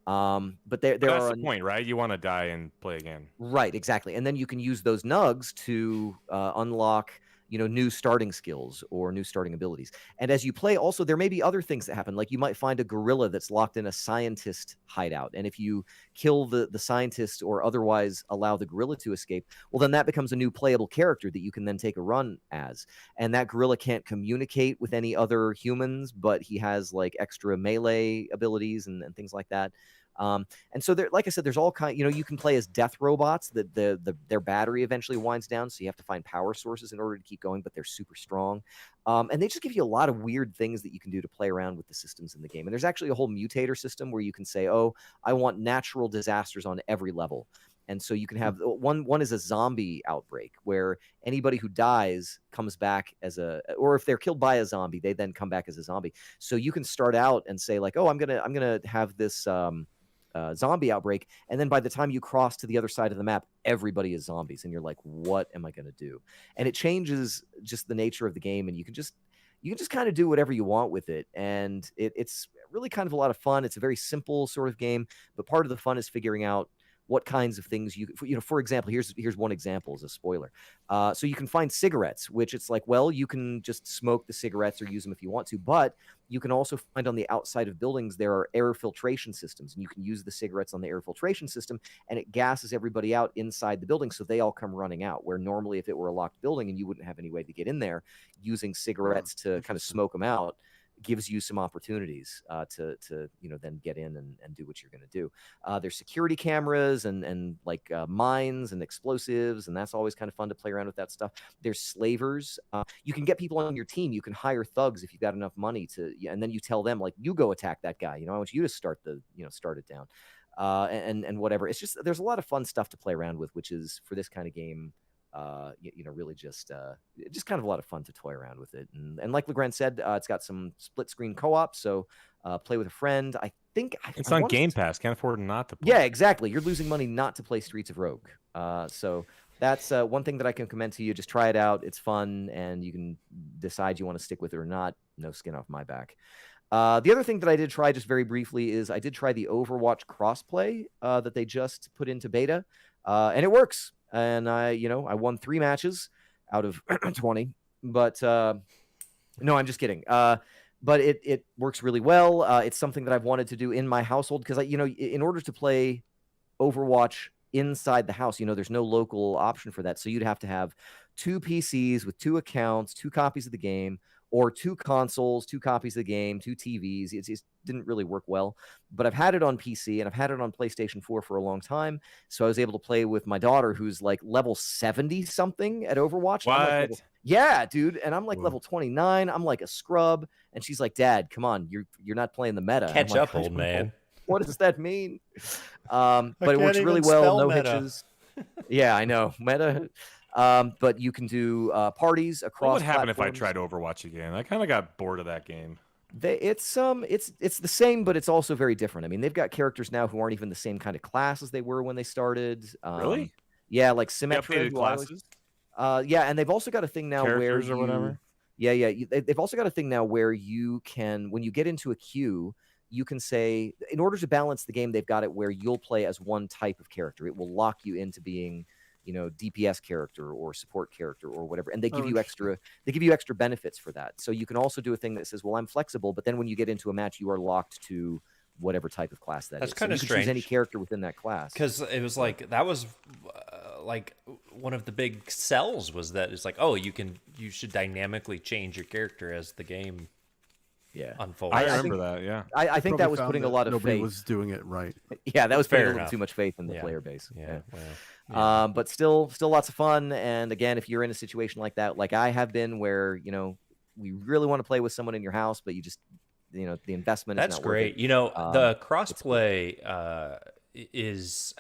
But there That's are the point, right? You want to die and play again. right, exactly. And then you can use those nugs to unlock, new starting skills or new starting abilities. And as you play, also there may be other things that happen. Like you might find a gorilla that's locked in a scientist hideout, and if you kill the scientist or otherwise allow the gorilla to escape, well, then that becomes a new playable character that you can then take a run as. And that gorilla can't communicate with any other humans, but he has like extra melee abilities and things like that. And so there, like I said, there's all kind. You can play as death robots that their battery eventually winds down, so you have to find power sources in order to keep going. But they're super strong, and they just give you a lot of weird things that you can do to play around with the systems in the game. And there's actually a whole mutator system where you can say, "Oh, I want natural disasters on every level." And so you can have one is a zombie outbreak where anybody who dies comes back or if they're killed by a zombie, they then come back as a zombie. So you can start out and say like, "Oh, I'm gonna have this." Zombie outbreak, and then by the time you cross to the other side of the map, everybody is zombies, and you're like, what am I going to do? And it changes just the nature of the game, and you can just kind of do whatever you want with it, and it's really kind of a lot of fun. It's a very simple sort of game, but part of the fun is figuring out what kinds of things for example, here's one example as a spoiler. So you can find cigarettes, which it's like, well, you can just smoke the cigarettes or use them if you want to, but you can also find on the outside of buildings, there are air filtration systems, and you can use the cigarettes on the air filtration system, and it gasses everybody out inside the building, so they all come running out, where normally if it were a locked building and you wouldn't have any way to get in there, using cigarettes to kind of smoke them out gives you some opportunities to then get in and do what you're going to do. There's security cameras and like mines and explosives, and that's always kind of fun to play around with that stuff. There's slavers. You can get people on your team. You can hire thugs if you've got enough money and then you tell them like, you go attack that guy. I want you to start it down, and whatever. It's just there's a lot of fun stuff to play around with, which is for this kind of game. Really just kind of a lot of fun to toy around with it, and like Legrand said, it's got some split screen co-op, so play with a friend. I think it's on Game Pass. Can't afford not to play. Yeah, exactly. You're losing money not to play Streets of Rogue. So that's one thing that I can commend to you. Just try it out. It's fun, and you can decide you want to stick with it or not. No skin off my back. The other thing that I did try just very briefly is I did try the Overwatch crossplay that they just put into beta, and it works. And I won 3 matches out of 20, but no, I'm just kidding. But it works really well. It's something that I've wanted to do in my household because in order to play Overwatch inside the house, there's no local option for that. So you'd have to have 2 PCs with 2 accounts, 2 copies of the game, or 2 consoles, 2 copies of the game, 2 TVs. It didn't really work well, but I've had it on PC and I've had it on PlayStation 4 for a long time. So I was able to play with my daughter, who's like level 70 something at Overwatch. What? Yeah, dude. And I'm like level 29. I'm like a scrub. And she's like, Dad, come on. You're not playing the meta. Catch up, old man. What does that mean? But it works really well. No hitches. Yeah, I know. Meta. But you can do parties across. What would happen platforms. if I tried Overwatch again? I kind of got bored of that game. It's the same, but it's also very different. I mean, they've got characters now who aren't even the same kind of class as they were when they started. Really? Yeah, like Symmetra classes. Yeah, and they've also got a thing now Characters where or whatever. Yeah. They've also got a thing now where you can, when you get into a queue, you can say, in order to balance the game, they've got it where you'll play as one type of character. It will lock you into being, DPS character or support character or whatever, and they give you extra benefits for that. So you can also do a thing that says, well, I'm flexible, but then when you get into a match, you are locked to whatever type of class that is. That's kind of so you strange. can choose any character within that class. Because it was like that was like one of the big sells was that it's like, oh, you should dynamically change your character as the game unfolds. I remember that. Yeah, I think that was putting a lot of nobody faith. was doing it right. Yeah, that was putting a little enough. too much faith in the Yeah. player base. Yeah. But still lots of fun. And again, if you're in a situation like that, like I have been, where we really want to play with someone in your house, but you just the investment. That's is not great. Worth it. The crossplay is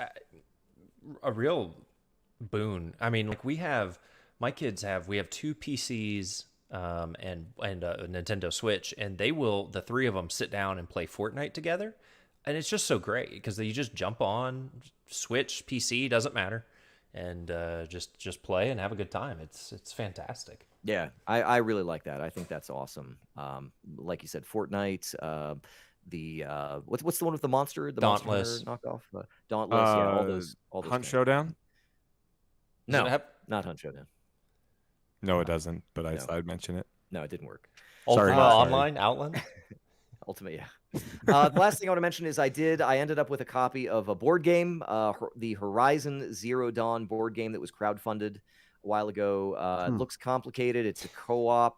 a real boon. I mean, like we have 2 PCs and a Nintendo Switch, and the three of them sit down and play Fortnite together, and it's just so great because you just jump on, Switch, PC, doesn't matter, and just play and have a good time. It's fantastic. Yeah, I really like that. I think that's awesome. Like you said, Fortnite. What's the one with the monster? The Dauntless. monster knockoff. Dauntless. Yeah, all those Hunt things. Showdown. No, Does it have not Hunt Showdown. No, it doesn't. But No. I'd mention it. No, it didn't work. Sorry, Ultima not sorry. Online, Outland? Ultimate, yeah. The last thing I want to mention is I ended up with a copy of a board game, the Horizon Zero Dawn board game that was crowdfunded a while ago. It looks complicated. It's a co-op.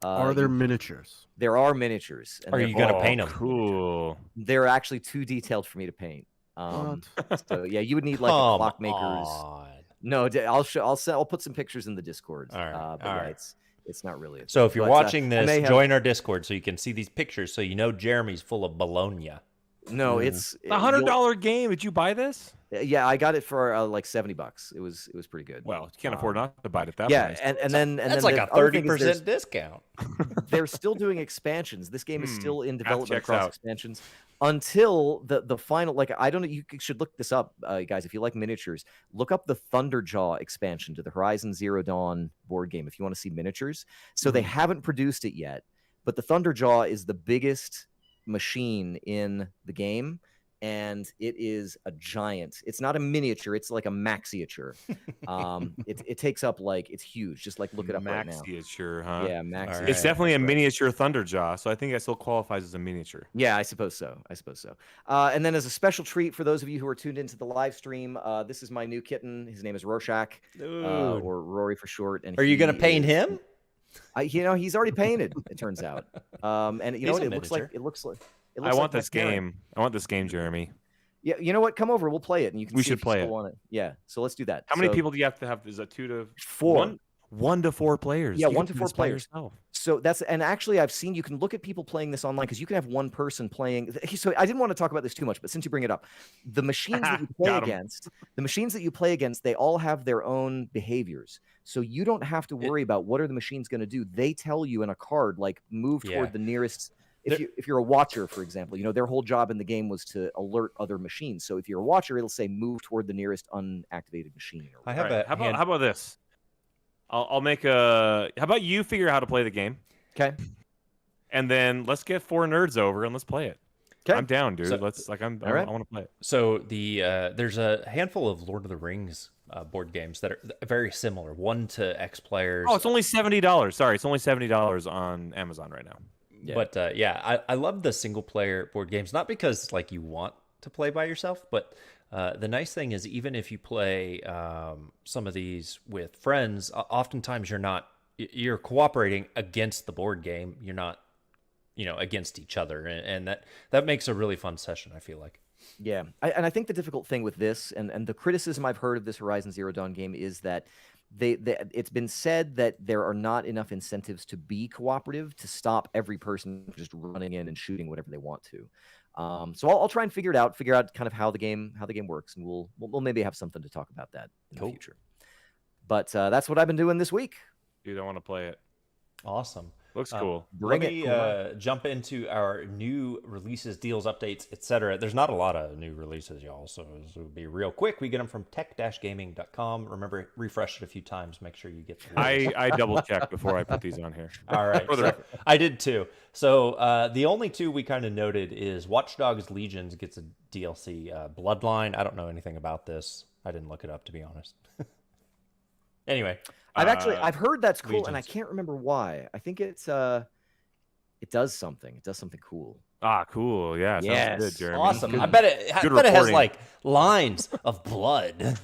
Are there miniatures? There are miniatures. And Are they're you gonna all- paint 'em? Cool. They're actually too detailed for me to paint. So yeah, you would need like a Come clockmaker's. on. No, I'll put some pictures in the Discord. All right, But all yeah, right. it's not really. So if you're But, watching I this, may have- join our Discord so you can see these pictures, so you know Jeremy's full of bologna. No, it's The $100 game. Did you buy this? Yeah, I got it for like $70. It was pretty good. Well, you can't afford not to buy it at that Yeah, price. and then That's the like a other thing is 30% discount. they're still doing expansions. This game is still in development checks across out. expansions until the final. Like, I don't know. You should look this up, guys. If you like miniatures, look up the Thunderjaw expansion to the Horizon Zero Dawn board game if you want to see miniatures. So they haven't produced it yet, but the Thunderjaw is the biggest machine in the game. And it is a giant. It's not a miniature. It's like a maxiature. It takes up it's huge. Just like look it up right now. Maxiature, huh? Yeah, maxiature. It's definitely a Right. miniature Thunderjaw, so I think that still qualifies as a miniature. Yeah, I suppose so. And then as a special treat for those of you who are tuned into the live stream, this is my new kitten. His name is Rorschach, or Rory for short. And Are you going to paint is- him? He's already painted. It turns out. And you know He's what? a It looks like. I want this game. I want this game, Jeremy. Yeah, you know what? Come over. We'll play it, and you can. We see should if you play still it. Want it. Yeah. So let's do that. How many So- people do you have to have? Is that 2 to 4. 1 to 4 players. Yeah, You 1 can to do 4 this by players. yourself. So and actually I've seen you can look at people playing this online because you can have one person playing. So I didn't want to talk about this too much, but since you bring it up, the machines that you play Got 'em. against, they all have their own behaviors. So you don't have to worry about what are the machines going to do. They tell you in a card, like move toward the nearest. If you're a watcher, for example, their whole job in the game was to alert other machines. So if you're a watcher, it'll say move toward the nearest unactivated machine. I All have right, a how about this? I'll make a. How about you figure out how to play the game, Okay. and then let's get 4 nerds over and let's play it. 'Kay. I'm down, dude. So- All right. I want to play it. So there's a handful of Lord of the Rings board games that are very similar. 1 to X players. Oh, it's only $70. Sorry, it's only $70 on Amazon right now. Yeah. But I love the single player board games, not because like you want to play by yourself, but the nice thing is even if you play some of these with friends, oftentimes you're cooperating against the board game. You're not, against each other, and that makes a really fun session, I feel like. Yeah, and I think the difficult thing with this, and the criticism I've heard of this Horizon Zero Dawn game is that it's been said that there are not enough incentives to be cooperative to stop every person from just running in and shooting whatever they want to. So I'll try and figure out kind of how the game works, and we'll maybe have something to talk about that in the future. But that's what I've been doing this week. Dude, I want to play it. Awesome. Looks cool. Let me jump into our new releases, deals, updates, etc. There's not a lot of new releases, y'all, so this will be real quick. We get them from tech-gaming.com. Remember, refresh it a few times. Make sure you get the latest. I double checked before I put these on here. All right. So, I did too. So the only 2 we kind of noted is Watch Dogs Legions gets a DLC. Bloodline, I don't know anything about this. I didn't look it up, to be honest. Anyway. I've heard that's cool, and I Legions. can't remember why. I think it does something. It does something cool. Ah, cool. Yeah, sounds Yes. good, Jeremy. Awesome. Good- I bet it has reporting. like lines of blood.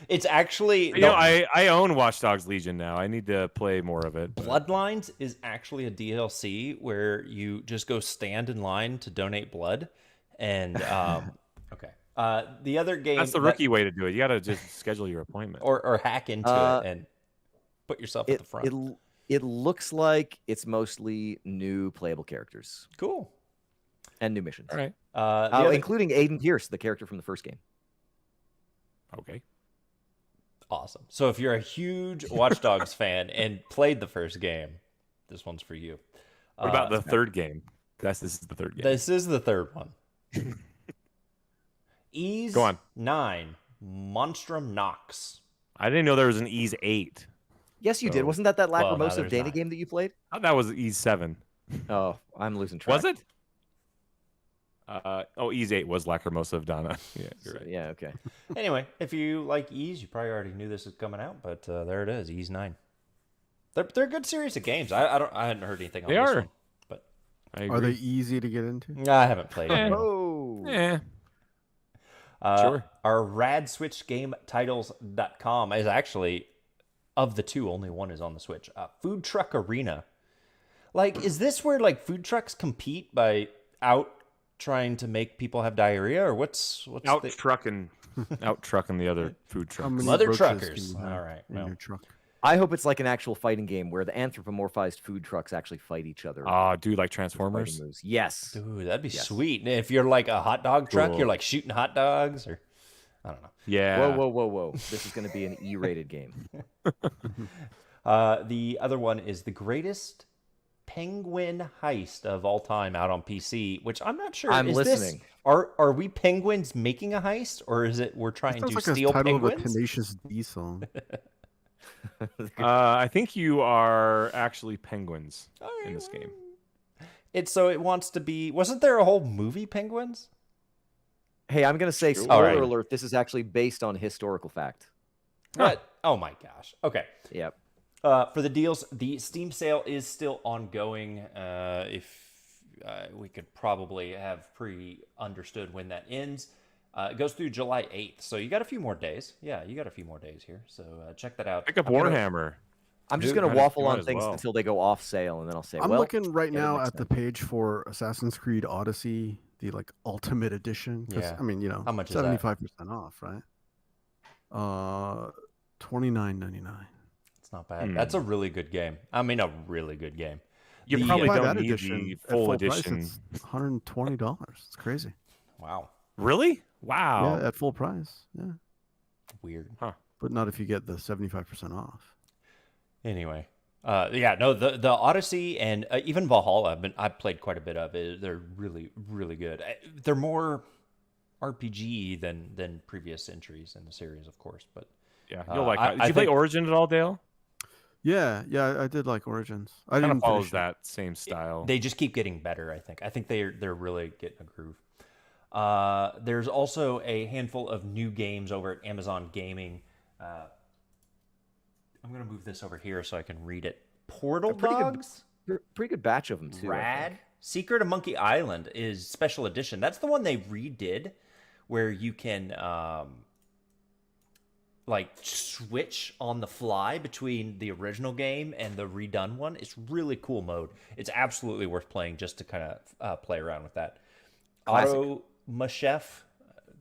It's actually I own Watch Dogs Legion now. I need to play more of it. but- Bloodlines is actually a DLC where you just go stand in line to donate blood. And okay. The other game That's the rookie way to do it. You got to just schedule your appointment. or hack into it and put yourself at the front. It looks like it's mostly new playable characters Cool. and new missions. All right. The other- Including Aiden Pierce, the character from the first game. Okay. Awesome. So if you're a huge Watch Dogs fan and played the first game, this one's for you. What about the third game? This is the third game. This is the third one. Ease Go on. 9, Monstrum Nox. I didn't know there was an Ease 8. Yes, you did. Wasn't that well, Lacrimosa now of there's Dana 9. game that you played? I thought that was Ease 7. Oh, I'm losing track. Was it? Ease 8 was Lacrimosa of Donna. Yeah, you're right. Yeah, okay. Anyway, if you like Ease, you probably already knew this was coming out, but there it is, Ease 9. They're a good series of games. I hadn't heard anything on They this are. one, but I Are they agree. easy to get into? I haven't played it. Oh. Eh. Sure. Our radswitchgametitles.com is actually, of the two, only one is on the Switch. Food Truck Arena. Like, is this where like food trucks compete by trying to make people have diarrhea, or what's Out trucking the other food How trucks. many Mother roaches truckers. can you have All right, in well. your truck? I hope it's like an actual fighting game where the anthropomorphized food trucks actually fight each other. Dude, like with Transformers? fighting moves. Yes. Dude, that'd be Yes. sweet. And if you're like a hot dog truck, Cool. you're like shooting hot dogs, or I don't know. Yeah. Whoa. This is going to be an E-rated game. The other one is the greatest penguin heist of all time out on PC, which I'm not sure. I'm is listening. This, are we penguins making a heist, or is it we're trying Sounds to like a steal title of a penguins? Tenacious D song. I think you are actually penguins in this game. It wants to be. Wasn't there a whole movie Penguins? Hey, I'm going to say, Sure. spoiler All right. alert, this is actually based on historical fact. What? Oh my gosh. Okay. Yep. For the deals, the Steam sale is still ongoing. We could probably have pre-understood when that ends. It goes through July 8th, so you got a few more days. Yeah, you got a few more days here, so check that out. Pick up I'm gonna- Warhammer. I'm just Dude, going to might as- waffle might on as things well. until they go off sale, and then I'll say, I'm well, looking right get it now next at the time. page for Assassin's Creed Odyssey, the like Ultimate Edition. 'cause, Yeah. I mean, How much is that? 75% off, right? $29.99. It's not bad. That's a really good game. I mean, a really good game. You The- probably Buy don't that need edition the at full price, edition. it's $120. It's crazy. Wow, Really? Wow. Yeah, at full price. Yeah, weird. but not if you get the 75% off. Anyway, the Odyssey and even Valhalla, I've played quite a bit of it. They're really, really good. They're more RPG than previous entries in the series, of course. But Yeah, you'll like. I Did you play think- Origin at all, Dale? Yeah, I did like Origins. I Kind didn't of follows finish it. that same style. they just keep getting better. I think they're really getting a groove. There's also a handful of new games over at Amazon Gaming. I'm gonna move this over here so I can read it. Portal pretty good- Dogs. Pretty good batch of them, too. I Rad. think. Secret of Monkey Island is special edition. That's the one they redid, where you can like switch on the fly between the original game and the redone one. It's really cool mode. It's absolutely worth playing just to kind of play around with that. Classic. Automachef.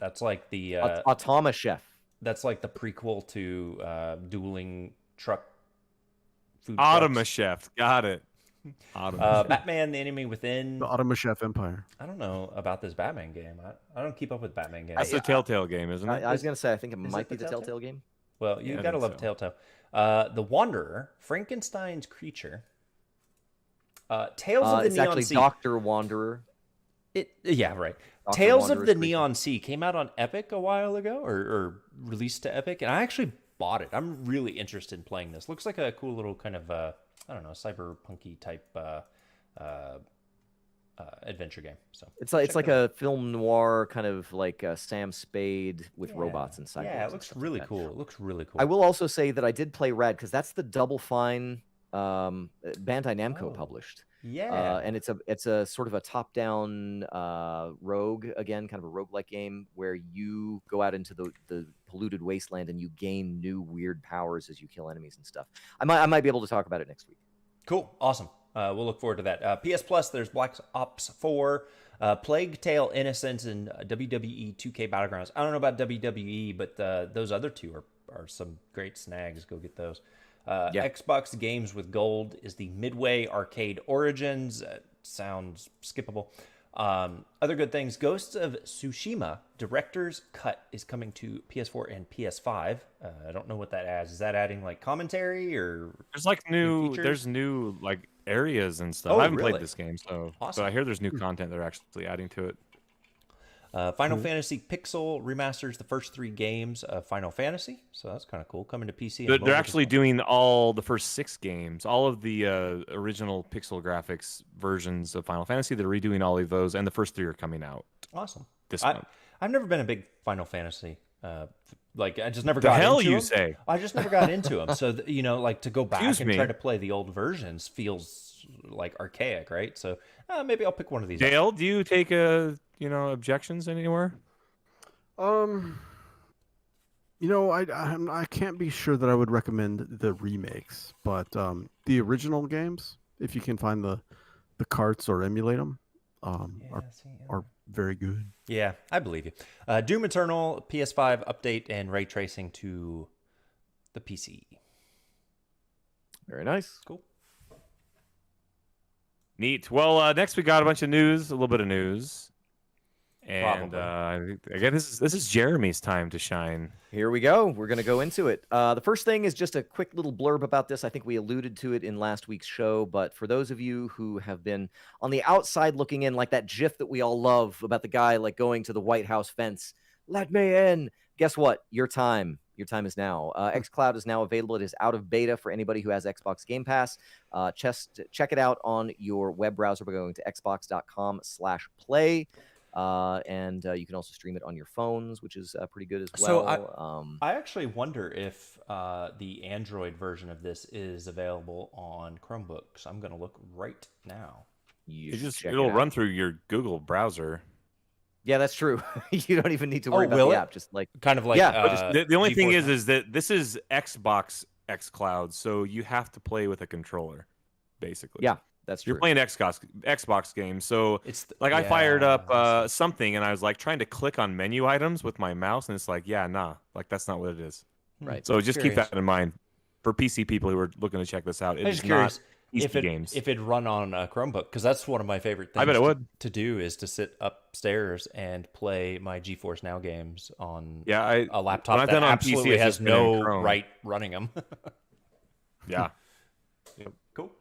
That's like the Automa Chef. that's like the prequel to dueling truck food Automa trucks. Chef. Got it. Automa Chef. Batman: The Enemy Within. The Automachef Empire. I don't know about this Batman game. I don't keep up with Batman games. That's the Telltale game, isn't it? I was going to say, I think it Is might it be the the Telltale? Telltale game. Well, you Yeah, I gotta think love so. Telltale. The Wanderer, Frankenstein's Creature, Tales of the It's Neon actually Sea. Dr. Wanderer. Yeah, right. Dr. Tales of Wanderer's the Creature. Neon Sea came out on Epic a while ago, or released to Epic, and I actually bought it. I'm really interested in playing this. Looks like a cool little kind of I don't know, cyberpunky type adventure game. So It's like check it a film noir kind of like Sam Spade with Yeah. robots and cyborgs. Yeah, it and looks stuff like really that. cool. It looks really cool. I will also say that I did play Rad because that's the Double Fine Bandai Namco Oh. published. Yeah. And it's a sort of a top-down rogue, again, kind of a roguelike game where you go out into the polluted wasteland and you gain new weird powers as you kill enemies and stuff. I might be able to talk about it next week. Cool. Awesome. We'll look forward to that. PS Plus, there's Black Ops 4, Plague Tale Innocence, and WWE 2K Battlegrounds. I don't know about WWE, but those other two are some great snags. Go get those. Yeah. Xbox Games with Gold is the Midway Arcade Origins. Sounds skippable. Other good things: Ghosts of Tsushima Director's Cut is coming to PS4 and PS5. I don't know what that adds. Is that adding like commentary or There's like new features? like areas and stuff. Oh, I haven't really? played this game, so Awesome. but I hear there's new content they're actually adding to it. Final Fantasy Pixel remasters the first 3 games of Final Fantasy, so that's kind of cool. Coming to PC. And They're mobile actually as well. doing all the first 6 games, all of the original pixel graphics versions of Final Fantasy. They're redoing all of those, and the first 3 are coming out Awesome. this month. I've never been a big Final Fantasy. Like I just never The got hell into you them. say? I just never got into them. So like to go back Excuse and me. try to play the old versions feels like archaic, right? So maybe I'll pick one of these. Up. Dale, do you take objections anywhere? I can't be sure that I would recommend the remakes, but the original games, if you can find the carts or emulate them, are very good. Yeah, I believe you. Doom Eternal PS5 update and ray tracing to the PC. Very nice. Cool. Neat. Well, next we got a bunch of news, a little bit of news, and again, this is Jeremy's time to shine. Here we go. We're going to go into it. The first thing is just a quick little blurb about this. I think we alluded to it in last week's show, but for those of you who have been on the outside looking in, like that GIF that we all love about the guy like going to the White House fence, let me in. Guess what? Your time is now. xCloud is now available. It is out of beta for anybody who has Xbox Game Pass. Check it out on your web browser by going to xbox.com/play. And you can also stream it on your phones, which is pretty good as well. So I actually wonder if the Android version of this is available on Chromebooks. I'm going to look right now. It'll run through your Google browser. Yeah, that's true. You don't even need to worry about will the it? app. Just like Kind of like The only thing GeForce is that this is Xbox xCloud, so you have to play with a controller, basically. yeah, that's true. You're playing Xbox games, so It's I fired up something and I was like trying to click on menu items with my mouse, and it's like, yeah, nah, like that's not what it is. Right. So just keep Curious. that in mind for PC people who are looking to check this out. I'm It's just curious not PC games. if it run on a Chromebook, because that's one of my favorite things I bet it would. to do is to sit upstairs and play my GeForce Now games on Yeah, a laptop when I've that done on absolutely PC, it's has just been in no Chrome. right running them. Yeah. Cool.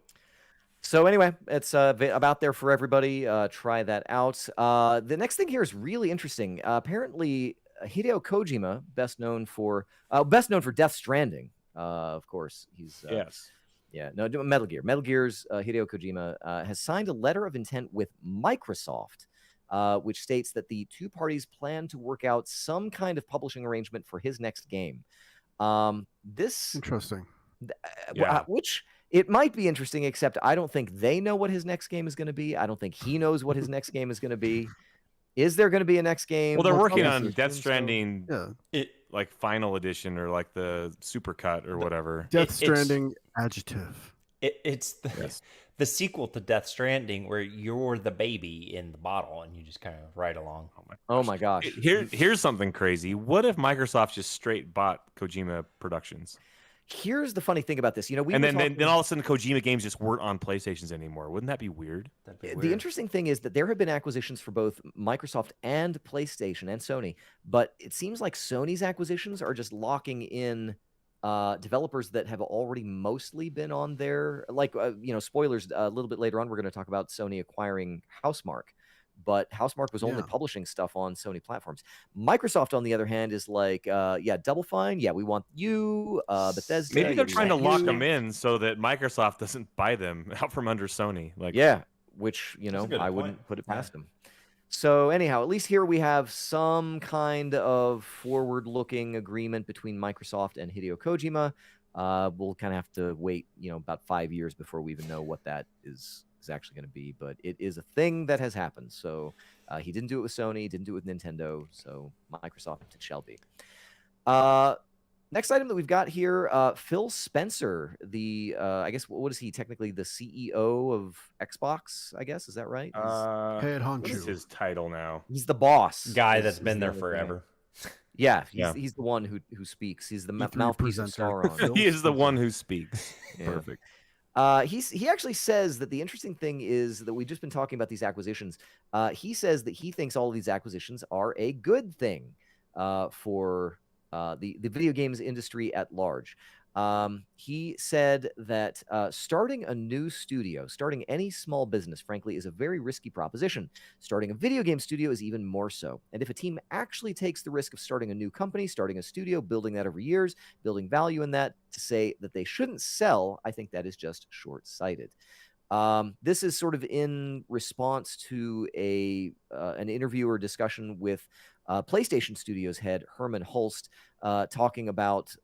So anyway, it's about there for everybody. Try that out. The next thing here is really interesting. Apparently, Hideo Kojima, best known for Death Stranding. Of course, he's Yes. yeah, no, Metal Gear. Metal Gear's Hideo Kojima has signed a letter of intent with Microsoft, which states that the two parties plan to work out some kind of publishing arrangement for his next game. This, Interesting. Yeah. which it might be interesting, except I don't think they know what his next game is going to be. I don't think he knows what his next game is going to be. Is there going to be a next game? Well, they're We'll working probably on assume Death so. Stranding, Yeah. like final edition or like the super cut or whatever. Death it's- Stranding adjective. It's the, Yes. the sequel to Death Stranding where you're the baby in the bottle and you just kind of ride along. Oh my gosh. Here's something crazy. What if Microsoft just straight bought Kojima Productions? Here's the funny thing about this. You know, And then all of a sudden Kojima games just weren't on PlayStations anymore. Wouldn't that be weird? That'd be The weird. interesting thing is that there have been acquisitions for both Microsoft and PlayStation and Sony, but it seems like Sony's acquisitions are just locking in developers that have already mostly been on their, like, spoilers, a little bit later on, we're going to talk about Sony acquiring Housemarque, but Housemarque was only Yeah. publishing stuff on Sony platforms. Microsoft, on the other hand, is like, Double Fine, yeah, we want you, Bethesda. Maybe yeah, they're we trying to want lock you. them in so that Microsoft doesn't buy them out from under Sony. Like, Yeah, which, That's a good I point. wouldn't put it Yeah. past him. So anyhow, at least here we have some kind of forward-looking agreement between Microsoft and Hideo Kojima. We'll kind of have to wait, about 5 years before we even know what that is actually going to be. But it is a thing that has happened. So he didn't do it with Sony, didn't do it with Nintendo. So Microsoft it shall be. Next item that we've got here, Phil Spencer, the I guess what is he technically, the CEO of Xbox? I guess, is that right? Head what is honcho. his title now? He's the boss. Guy is- that's is been the there other thing. forever. Yeah, Yeah. he's the one who speaks. He's the E3 mouthpiece of presenter. Sauron. He is the one who speaks. Yeah. Perfect. He actually says that the interesting thing is that we've just been talking about these acquisitions. He says that he thinks all of these acquisitions are a good thing for the video games industry at large. He said that starting a new studio, starting any small business, frankly, is a very risky proposition. Starting a video game studio is even more so. And if a team actually takes the risk of starting a new company, starting a studio, building that over years, building value in that, to say that they shouldn't sell, I think that is just short-sighted. This is sort of in response to an interview or discussion with PlayStation Studios head Herman Hulst, talking about.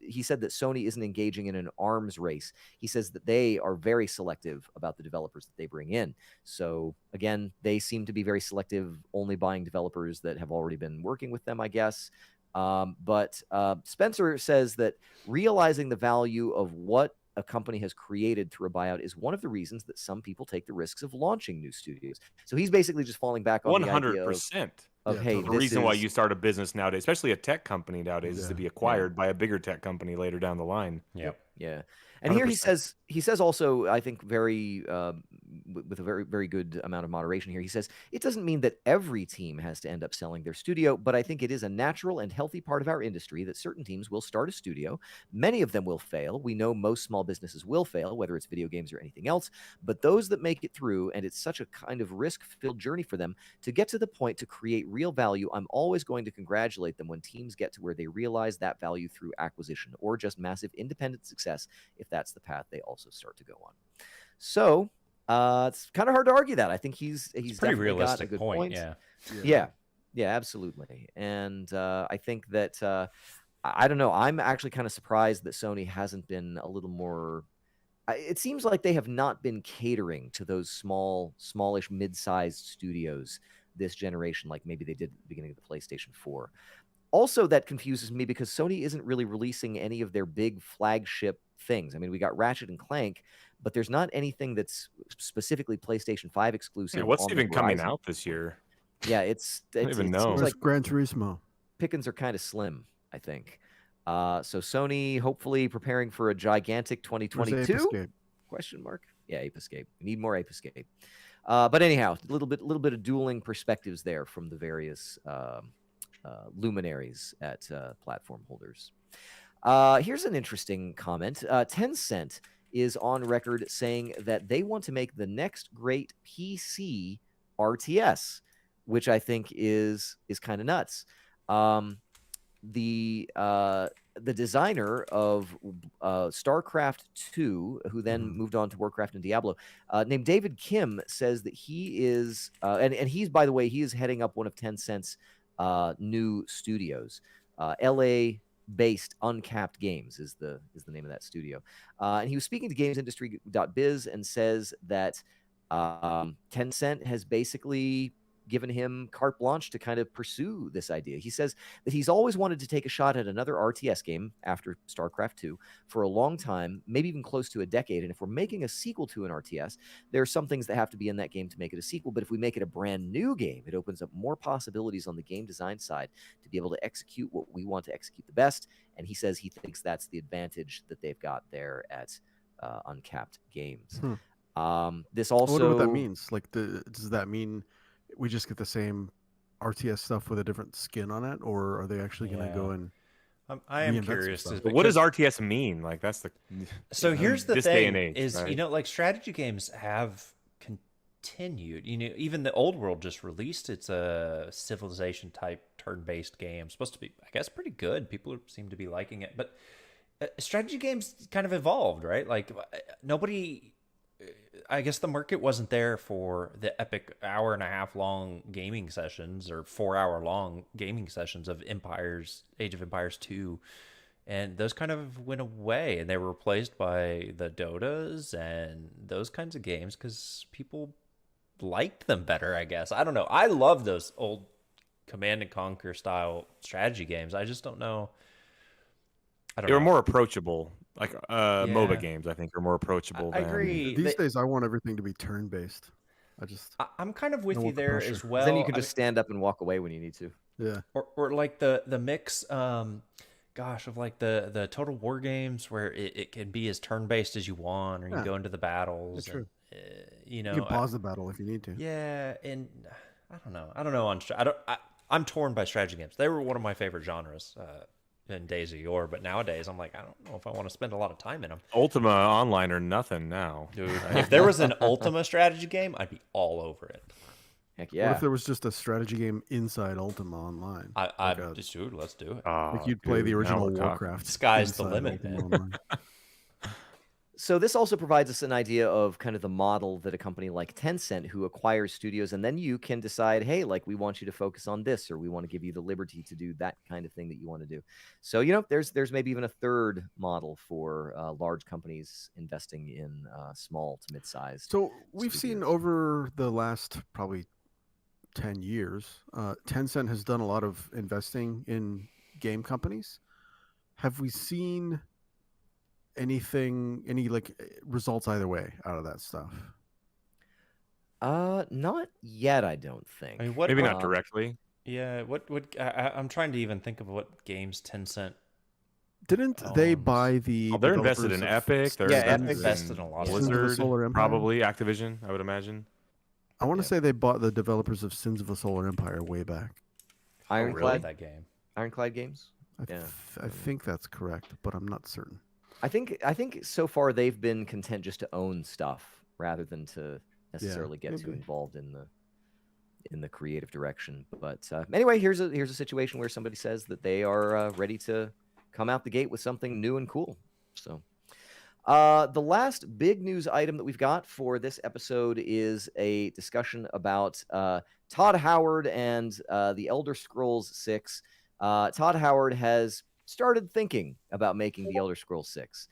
He said that Sony isn't engaging in an arms race. He says that they are very selective about the developers that they bring in. So again, they seem to be very selective, only buying developers that have already been working with them, I guess. But Spencer says that realizing the value of what a company has created through a buyout is one of the reasons that some people take the risks of launching new studios. So he's basically just falling back on the idea 100%. of hey, The reason why you start a business nowadays, especially a tech company nowadays, is to be acquired by a bigger tech company later down the line. Yep. Yeah. And 100%. Here he says also, I think very with a very, very good amount of moderation here, he says, it doesn't mean that every team has to end up selling their studio, but I think it is a natural and healthy part of our industry that certain teams will start a studio. Many of them will fail. We know most small businesses will fail, whether it's video games or anything else, but those that make it through, and it's such a kind of risk-filled journey for them to get to the point to create real value, I'm always going to congratulate them when teams get to where they realize that value through acquisition or just massive independent success, if that's the path they also start to go on. So it's kind of hard to argue that. I think he's pretty realistic got a good point. Yeah, absolutely. And I think that I don't know. I'm actually kind of surprised that Sony hasn't been a little more. It seems like they have not been catering to those smallish, mid-sized studios this generation, like maybe they did at the beginning of the PlayStation 4. Also, that confuses me because Sony isn't really releasing any of their big flagship things. I mean, we got Ratchet and Clank, but there's not anything that's specifically PlayStation 5 exclusive. Yeah, what's even coming out this year? Yeah, I don't even know. Seems like Gran Turismo. Pickings are kind of slim, I think. So Sony hopefully preparing for a gigantic 2022? Question mark? Yeah, Ape Escape. We need more Ape Escape. But anyhow, a little bit of dueling perspectives there from the various luminaries at platform holders. Here's an interesting comment. Tencent is on record saying that they want to make the next great PC RTS, which I think is kind of nuts. The designer of StarCraft 2, who then moved on to Warcraft and Diablo, named David Kim, says that he is, and he's, by the way, he is heading up one of Tencent's new studios. LA-based Uncapped Games is the name of that studio. And he was speaking to GamesIndustry.biz and says that Tencent has basically given him carte blanche to kind of pursue this idea. He says that he's always wanted to take a shot at another RTS game after StarCraft 2 for a long time, maybe even close to a decade. And if we're making a sequel to an RTS, there are some things that have to be in that game to make it a sequel. But if we make it a brand new game, it opens up more possibilities on the game design side to be able to execute what we want to execute the best. And he says he thinks that's the advantage that they've got there at Uncapped Games. This also... I wonder what that means. Like, does that mean we just get the same RTS stuff with a different skin on it, or are they actually going to go and? I am curious. What does RTS mean? Like, that's the. So here's the this thing: day and age, is right? like strategy games have continued. Even the Old World just released its Civilization type turn-based game. Supposed to be, I guess, pretty good. People seem to be liking it, but strategy games kind of evolved, right? Like nobody. I guess the market wasn't there for the epic hour-and-a-half long gaming sessions or 4-hour long gaming sessions of Age of Empires 2. And those kind of went away, and they were replaced by the Dotas and those kinds of games because people liked them better, I guess. I don't know. I love those old Command and Conquer style strategy games. I just don't know. They were more approachable. Like MOBA games, I think, are more approachable. I agree. These days, I want everything to be turn-based. I'm kind of with you there as well. Then you can just stand up and walk away when you need to. Yeah. Or like the mix. gosh, of like the Total War games where it can be as turn based as you want, or you Yeah. go into the battles. True. And, You can pause the battle if you need to. yeah, and I don't know. I'm torn by strategy games. They were one of my favorite genres in days of yore, but nowadays I'm like, I don't know if I want to spend a lot of time in them. Ultima Online or nothing now. Dude, if there was an Ultima strategy game, I'd be all over it. Heck What yeah. if there was just a strategy game inside Ultima Online? Dude, let's do it. Like you'd play the original Warcraft. Sky's the inside limit, Ultima man. Online. So this also provides us an idea of kind of the model that a company like Tencent, who acquires studios, and then you can decide, hey, like we want you to focus on this, or we want to give you the liberty to do that kind of thing that you want to do. So there's maybe even a third model for large companies investing in small to mid-sized. So we've seen studios. over the last probably 10 years, Tencent has done a lot of investing in game companies. Have we seen any like results either way out of that stuff? Not yet, I don't think. I mean, what? Maybe not directly. Yeah. What? I'm trying to even think of what games Tencent. Didn't they Owns. buy the Oh, they're invested developers in of Epic. They're Yeah, invested in a in lot of Sins of the Blizzard, Solar Empire? probably Activision, I would imagine. I want to say they bought the developers of Sins of the Solar Empire way back. Ironclad, that game? Ironclad Games. Yeah. I think that's correct, but I'm not certain. I think so far they've been content just to own stuff rather than to necessarily get too maybe. involved in the creative direction. But anyway, here's a situation where somebody says that they are ready to come out the gate with something new and cool. So the last big news item that we've got for this episode is a discussion about Todd Howard and the Elder Scrolls 6. Todd Howard has started thinking about making the Elder Scrolls 6.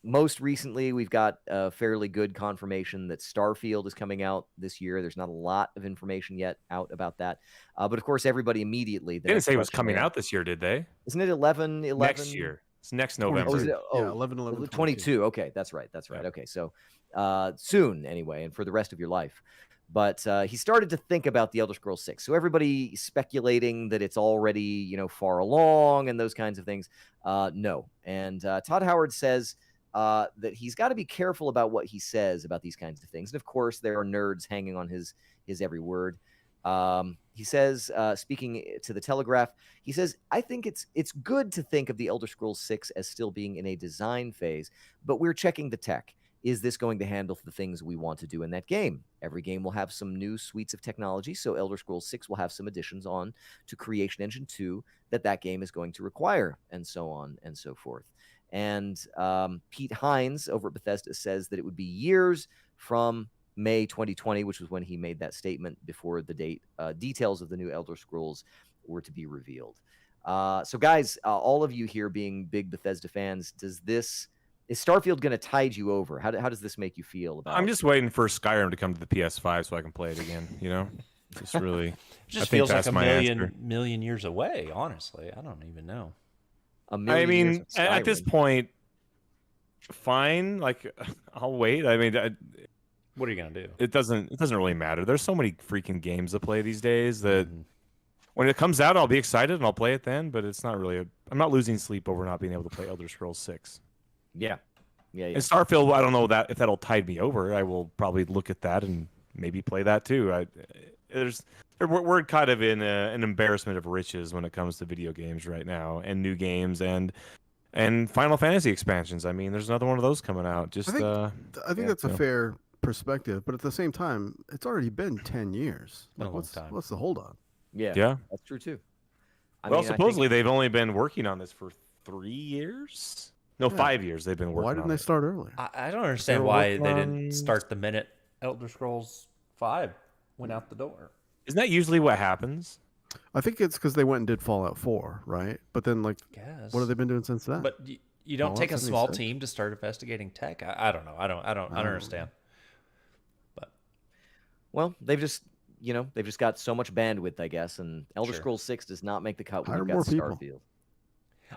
Most recently, we've got a fairly good confirmation that Starfield is coming out this year. There's not a lot of information yet out about that. But of course, everybody immediately... They didn't say it was coming out this year, did they? Isn't it 11? Next year. It's next November. Oh, is it, Yeah, 11, 11, 22. Okay, that's right. Yeah. Okay, so soon anyway, and for the rest of your life. But he started to think about the Elder Scrolls 6. So everybody speculating that it's already, far along and those kinds of things. No. And Todd Howard says that he's got to be careful about what he says about these kinds of things. And of course, there are nerds hanging on his every word. He says, speaking to the Telegraph, he says, I think it's good to think of the Elder Scrolls 6 as still being in a design phase, but we're checking the tech. Is this going to handle the things we want to do in that game? Every game will have some new suites of technology, so Elder Scrolls 6 will have some additions on to Creation Engine 2 that game is going to require, and so on and so forth. And Pete Hines over at Bethesda says that it would be years from May 2020, which was when he made that statement before the date details of the new Elder Scrolls were to be revealed. So guys, all of you here being big Bethesda fans, is Starfield going to tide you over? How does this make you feel about? I'm just waiting for Skyrim to come to the PS5 so I can play it again. Just really. It just I think feels like that's a my answer. million years away. Honestly, I don't even know. A million years of at this Skyrim. point, fine. Like, I'll wait. I mean, What are you gonna do? it doesn't really matter. There's so many freaking games to play these days that when it comes out, I'll be excited and I'll play it then. But it's not really. I'm not losing sleep over not being able to play Elder Scrolls 6. Yeah. And Starfield, I don't know if that'll tide me over. I will probably look at that and maybe play that too. We're kind of in an embarrassment of riches when it comes to video games right now, and new games and Final Fantasy expansions. I mean, there's another one of those coming out. Just I think that's a so. fair perspective, but at the same time, it's already been 10 years. Been a long What's time. the hold on? Yeah. That's true too. Well, supposedly they've only been working on this for 3 years. No, 5 years they've been working. Why didn't on they it. start earlier? I don't understand They're why working they on- didn't start the minute Elder Scrolls 5 went out the door. Isn't that usually what happens? I think it's because they went and did Fallout 4, right? But then, like, Guess. what have they been doing since then? But you don't Fallout take a small 76? team to start investigating tech. I don't know. I don't understand. But Well, they've just got so much bandwidth, I guess, and Elder Sure. Scrolls 6 does not make the cut when Hire you've got more people. Starfield.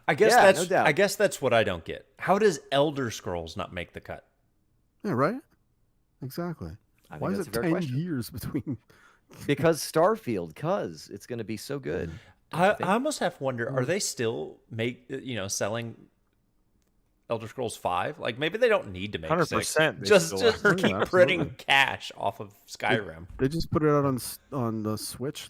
I guess Yeah, that's no doubt. I guess that's what I don't get. How does Elder Scrolls not make the cut? Yeah, right? Exactly. I think Why is that's it a fair 10 question. years between? Because Starfield, it's going to be so good. I almost have to wonder: are they still selling Elder Scrolls 5? Like maybe they don't need to make 100% 6. Just are. keep Yeah, printing absolutely. cash off of Skyrim. They just put it out on the Switch,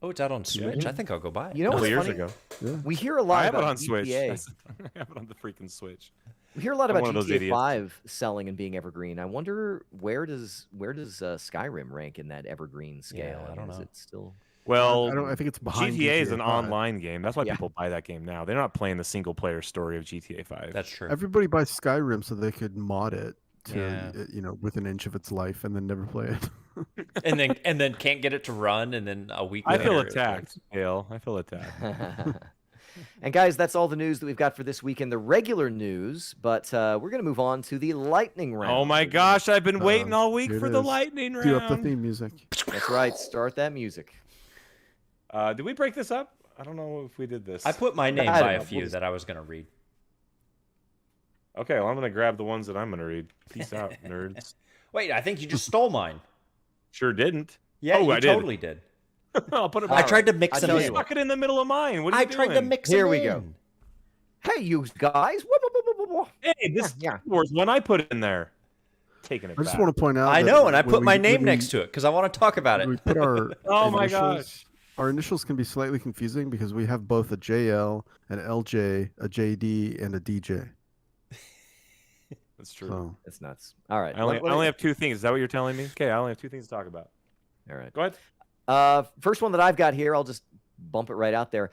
Oh, it's out on Switch. I think I'll go buy it. You know A couple what's years funny? ago. Yeah. We hear a I lot have it about on Switch. GTA. I have it on the freaking Switch. We hear a lot I'm about one of those GTA idiots. 5 selling and being evergreen. I wonder where does Skyrim rank in that evergreen scale? I don't Is know. it still? Well, I think it's behind GTA is an 5. online game. That's why Yeah. people buy that game now. They're not playing the single player story of GTA 5. That's true. Everybody buys Skyrim so they could mod it to Yeah. with an inch of its life and then never play it. and then can't get it to run, and then a week I later, feel it's attacked, Hale. I feel attacked. And guys, that's all the news that we've got for this week in the regular news. But we're going to move on to the lightning round. Oh my gosh, I've been waiting all week Here it for the is. lightning round. Cue up the theme music. That's right. Start that music. Did we break this up? I don't know if we did this. I put my name I don't by know. a few that I was going to read. Okay, well, I'm going to grab the ones that I'm going to read. Peace out, nerds. Wait, I think you just stole mine. Sure didn't. Yeah, Oh, you I did. totally did. I'll put it I back. tried to mix I them tell in. you You stuck it in the middle of mine. What are I you tried doing? to mix Here them we in. go. Hey, you guys. Hey, this Yeah. was one I put in there. Taking it I just back. want to point out. I that know, and I when put my we- name when next to it because I want to talk about we it. put our Oh my initials- gosh. Our initials can be slightly confusing because we have both a JL, an LJ, a JD, and a DJ. That's true. So It's nuts. All right. I only have two things. Is that what you're telling me? Okay, I only have two things to talk about. All right. Go ahead. First one that I've got here, I'll just bump it right out there.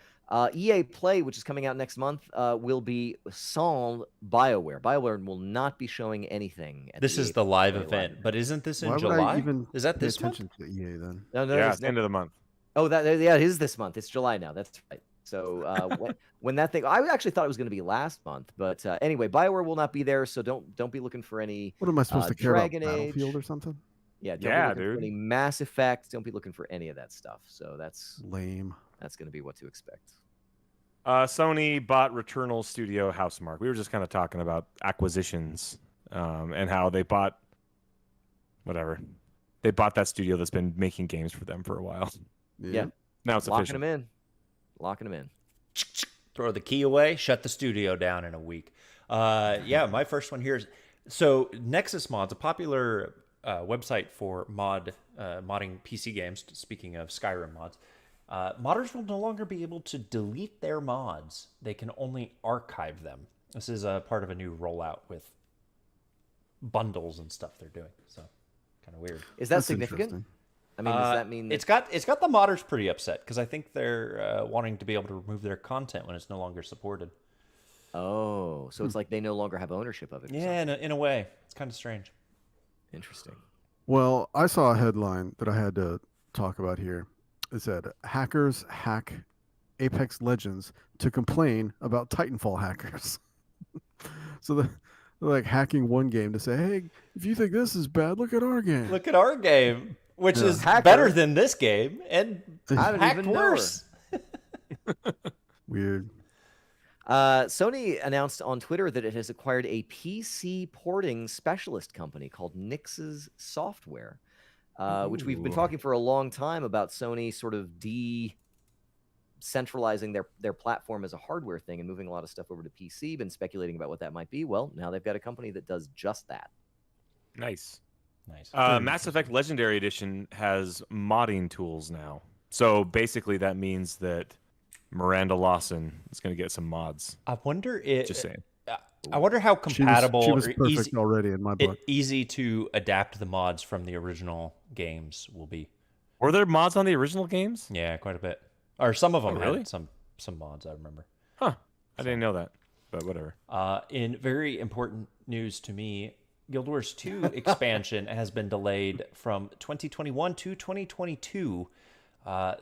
EA Play, which is coming out next month, will be sans BioWare. BioWare will not be showing anything. At This the is EA the live Play event, Live. but isn't this in why would July? I even Is that pay this month? attention to EA then? No, Yeah, it's it's the end of the month. Oh, yeah, it is this month. It's July now. That's right. So when that thing, I actually thought it was going to be last month, but anyway, BioWare will not be there, so don't be looking for any. What am I supposed to care about? Dragon Age. Battlefield or something? Yeah, don't Yeah, be looking for dude. any Mass Effect. Don't be looking for any of that stuff. So that's Lame. going to be what to expect. Sony bought Returnal Studio Housemarque. We were just kind of talking about acquisitions and how they bought whatever. They bought that studio that's been making games for them for a while. Yeah. Now it's Locking official. them in. Locking them in. Throw the key away, shut the studio down in a week. Yeah, my first one here is so Nexus Mods, a popular website for modding PC games. Speaking of Skyrim mods, modders will no longer be able to delete their mods. They can only archive them. This is a part of a new rollout with bundles and stuff they're doing. So kind of weird. Is that That's significant? interesting. I mean, does that mean it's got the modders pretty upset because I think they're wanting to be able to remove their content when it's no longer supported. Oh, so it's like they no longer have ownership of it. or Yeah, in a way, it's kind of strange. something. Interesting. Well, I saw a headline that I had to talk about here. It said, hackers hack Apex Legends to complain about Titanfall hackers. So they're like hacking one game to say, hey, if you think this is bad, look at our game. Look at our game, which is Hacker. better than this game and I don't hacked even know her. worse. Weird. Sony announced on Twitter that it has acquired a PC porting specialist company called Nix's Software, which we've been Ooh. talking for a long time about Sony sort of decentralizing their platform as a hardware thing and moving a lot of stuff over to PC. Been speculating about what that might be. Well, now they've got a company that does just that. Nice. Nice. Mass Effect Legendary Edition has modding tools now. So basically that means that Miranda Lawson is going to get some mods. I wonder if Just saying. I wonder how compatible She was or perfect already in my book. easy to adapt the mods from the original games will be. Were there mods on the original games? Yeah, quite a bit. Or some of them really? had some mods, I remember. Huh. I didn't know that, but whatever. In very important news to me, Guild Wars 2 expansion has been delayed from 2021 to 2022.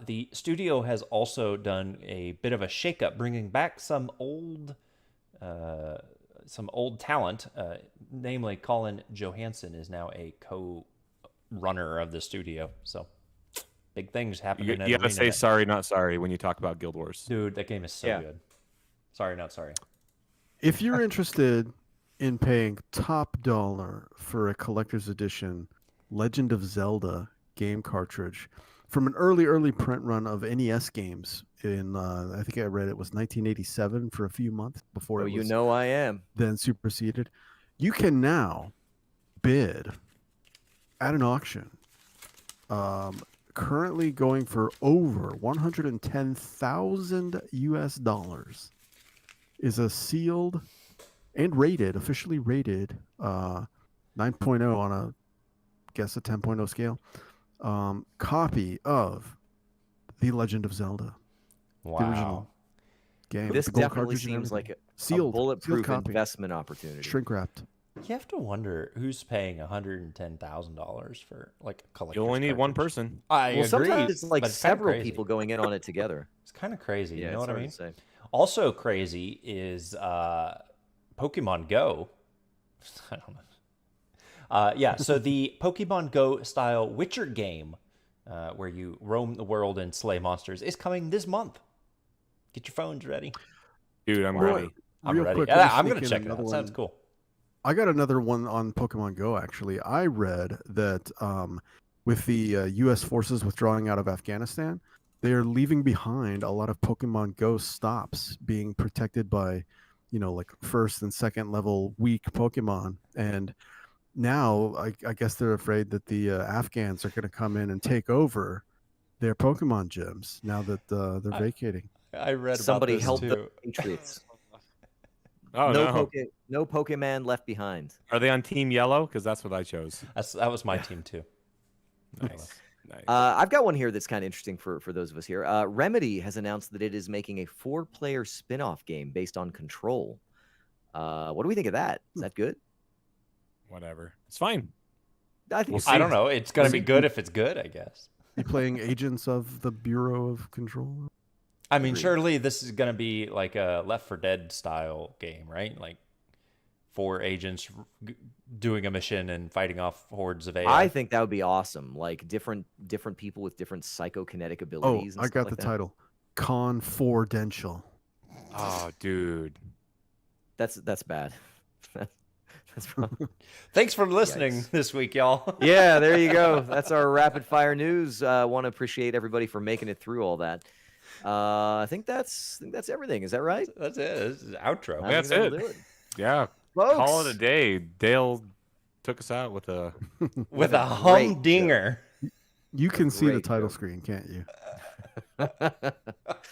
The studio has also done a bit of a shakeup, bringing back some old talent. Namely, Colin Johansson is now a co-runner of the studio. So big things happening. You gotta say sorry, not sorry when you talk about Guild Wars. Dude, that game is so Yeah. good. Sorry, not sorry. If you're interested in paying top dollar for a collector's edition Legend of Zelda game cartridge, from an early print run of NES games in I think I read it was 1987 for a few months before Oh, it you was know I am. then superseded. You can now bid at an auction, currently going for over $110,000 US, is a sealed and rated, officially rated 9.0 on a 10.0 scale, copy of The Legend of Zelda, the original Wow. game. This with the gold definitely cartridge and seems like everything. a sealed bulletproof copy, investment opportunity. shrink wrapped. You have to wonder who's paying $110,000 for like a collector's You only need one cartridge. person. I Well, agree. sometimes it's like but it's kinda several crazy. people going in on it together. It's kind of crazy. Yeah, You know it's what I hard mean? to say. Also crazy is Pokemon Go. I don't know. Yeah, so the Pokemon Go style Witcher game, where you roam the world and slay monsters, is coming this month. Get your phones ready. Dude, I'm ready. I'm Real ready. quick, Yeah, let me I'm gonna sneak in check it another out. Sounds one. cool. I got another one on Pokemon Go, actually. I read that with the U.S. forces withdrawing out of Afghanistan, they are leaving behind a lot of Pokemon Go stops being protected by, like first and second level weak Pokemon. And now I guess they're afraid that the Afghans are going to come in and take over their Pokemon gyms now that they're vacating. I read Somebody about this help too. the Patriots. Oh no. No Pokemon left behind. Are they on Team Yellow? Because that's what I chose. That was my team too. Nice. Nice. I've got one here that's kind of interesting for those of us here. Remedy has announced that it is making a 4-player spin-off game based on Control. What do we think of that? Is that good? Whatever. It's fine. I think We'll it's see. I don't know. It's gonna be good if it's good, I guess. You playing agents of the Bureau of Control? I mean, surely this is gonna be like a Left 4 Dead style game, right? Like 4 agents doing a mission and fighting off hordes of AI. I think that would be awesome. Like different people with different psychokinetic Oh, abilities. I got the title. Confidential. Oh, dude. That's bad. That's wrong. Thanks for listening Yikes. this week, y'all. Yeah, there you go. That's our rapid fire news. Want to appreciate everybody for making it through all that. I think that's everything. Is that right? That's it. This is the outro. I That's think that'll it. do it. Yeah. Folks, Call it a day. Dale took us out with a. With a a great humdinger. You can see the Great title joke. screen, can't you?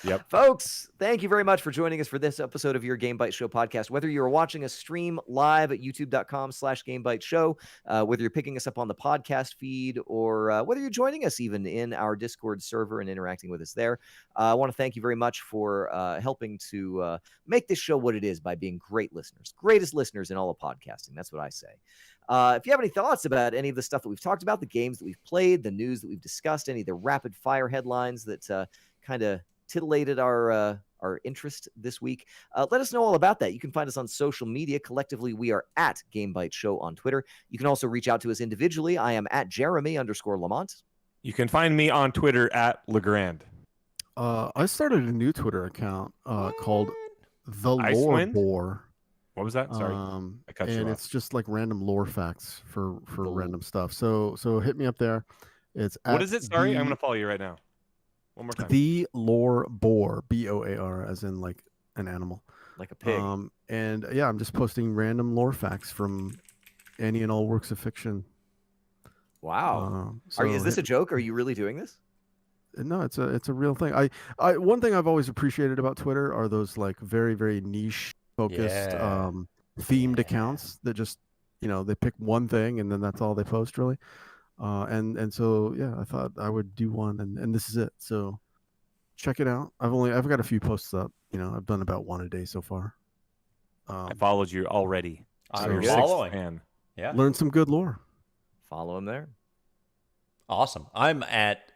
Yep. Folks, thank you very much for joining us for this episode of your Game Bytes Show podcast. Whether you're watching us stream live at youtube.com/Game Bytes Show, whether you're picking us up on the podcast feed, or whether you're joining us even in our Discord server and interacting with us there, I want to thank you very much for helping to make this show what it is by being great listeners, greatest listeners in all of podcasting. That's what I say. If you have any thoughts about any of the stuff that we've talked about, the games that we've played, the news that we've discussed, any of the rapid fire headlines that kind of titillated our interest this week, let us know all about that. You can find us on social media. Collectively, we are at Game Bytes Show on Twitter. You can also reach out to us individually. I am at Jeremy_Lamont. You can find me on Twitter at Legrand. I started a new Twitter account called The Lore Icewind? Bore. What was that? Sorry. I cut you and off. it's just like random lore facts for random stuff. So hit me up there. It's What at is it? Sorry, the, I'm going to follow you right now. One more time. The Lore Boar, BOAR, as in like an animal. Like a pig. And yeah, I'm just posting random lore facts from any and all works of fiction. Wow. So Is this a joke? Are you really doing this? No, it's a real thing. I one thing I've always appreciated about Twitter are those like very, very niche focused themed accounts that just they pick one thing and then that's all they post really. And so yeah, I thought I would do one and this is it. So check it out. I've got a few posts up. I've done about one a day so far. I followed you already. I'm You're following. 6th fan. Yeah. Learn some good lore. Follow him there. Awesome. I'm at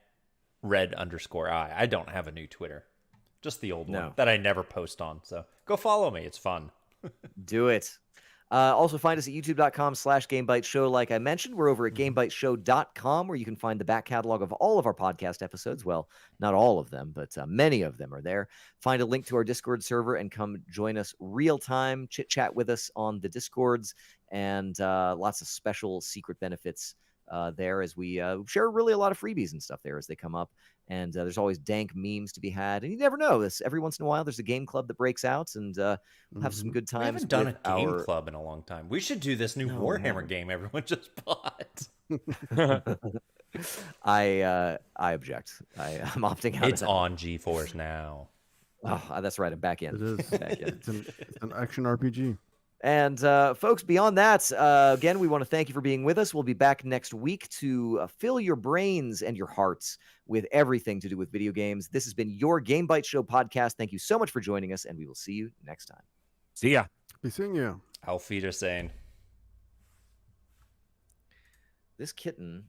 red_I. I don't have a new Twitter. Just the old one that I never post on. So go follow me. It's fun. Do it. Also find us at youtube.com/Game Bytes Show. Like I mentioned, we're over at GameBytesShow.com, where you can find the back catalog of all of our podcast episodes. Well, not all of them, but many of them are there. Find a link to our Discord server and come join us real time, chit chat with us on the Discords, and lots of special secret benefits there, as we share really a lot of freebies and stuff there as they come up. And there's always dank memes to be had. And you never know. Every once in a while, there's a game club that breaks out, and we'll have some good times. We haven't done with a game club in a long time. We should do this new Warhammer game everyone just bought. I object. I'm opting out. It's on GeForce now. Oh, that's right. I'm back in. It is. Back in. It's an action RPG. And folks, beyond that, again, we want to thank you for being with us. We'll be back next week to fill your brains and your hearts with everything to do with video games. This has been your Game Bytes Show podcast. Thank you so much for joining us, and we will see you next time. See ya. Be seeing you. Auf Wiedersehen. This kitten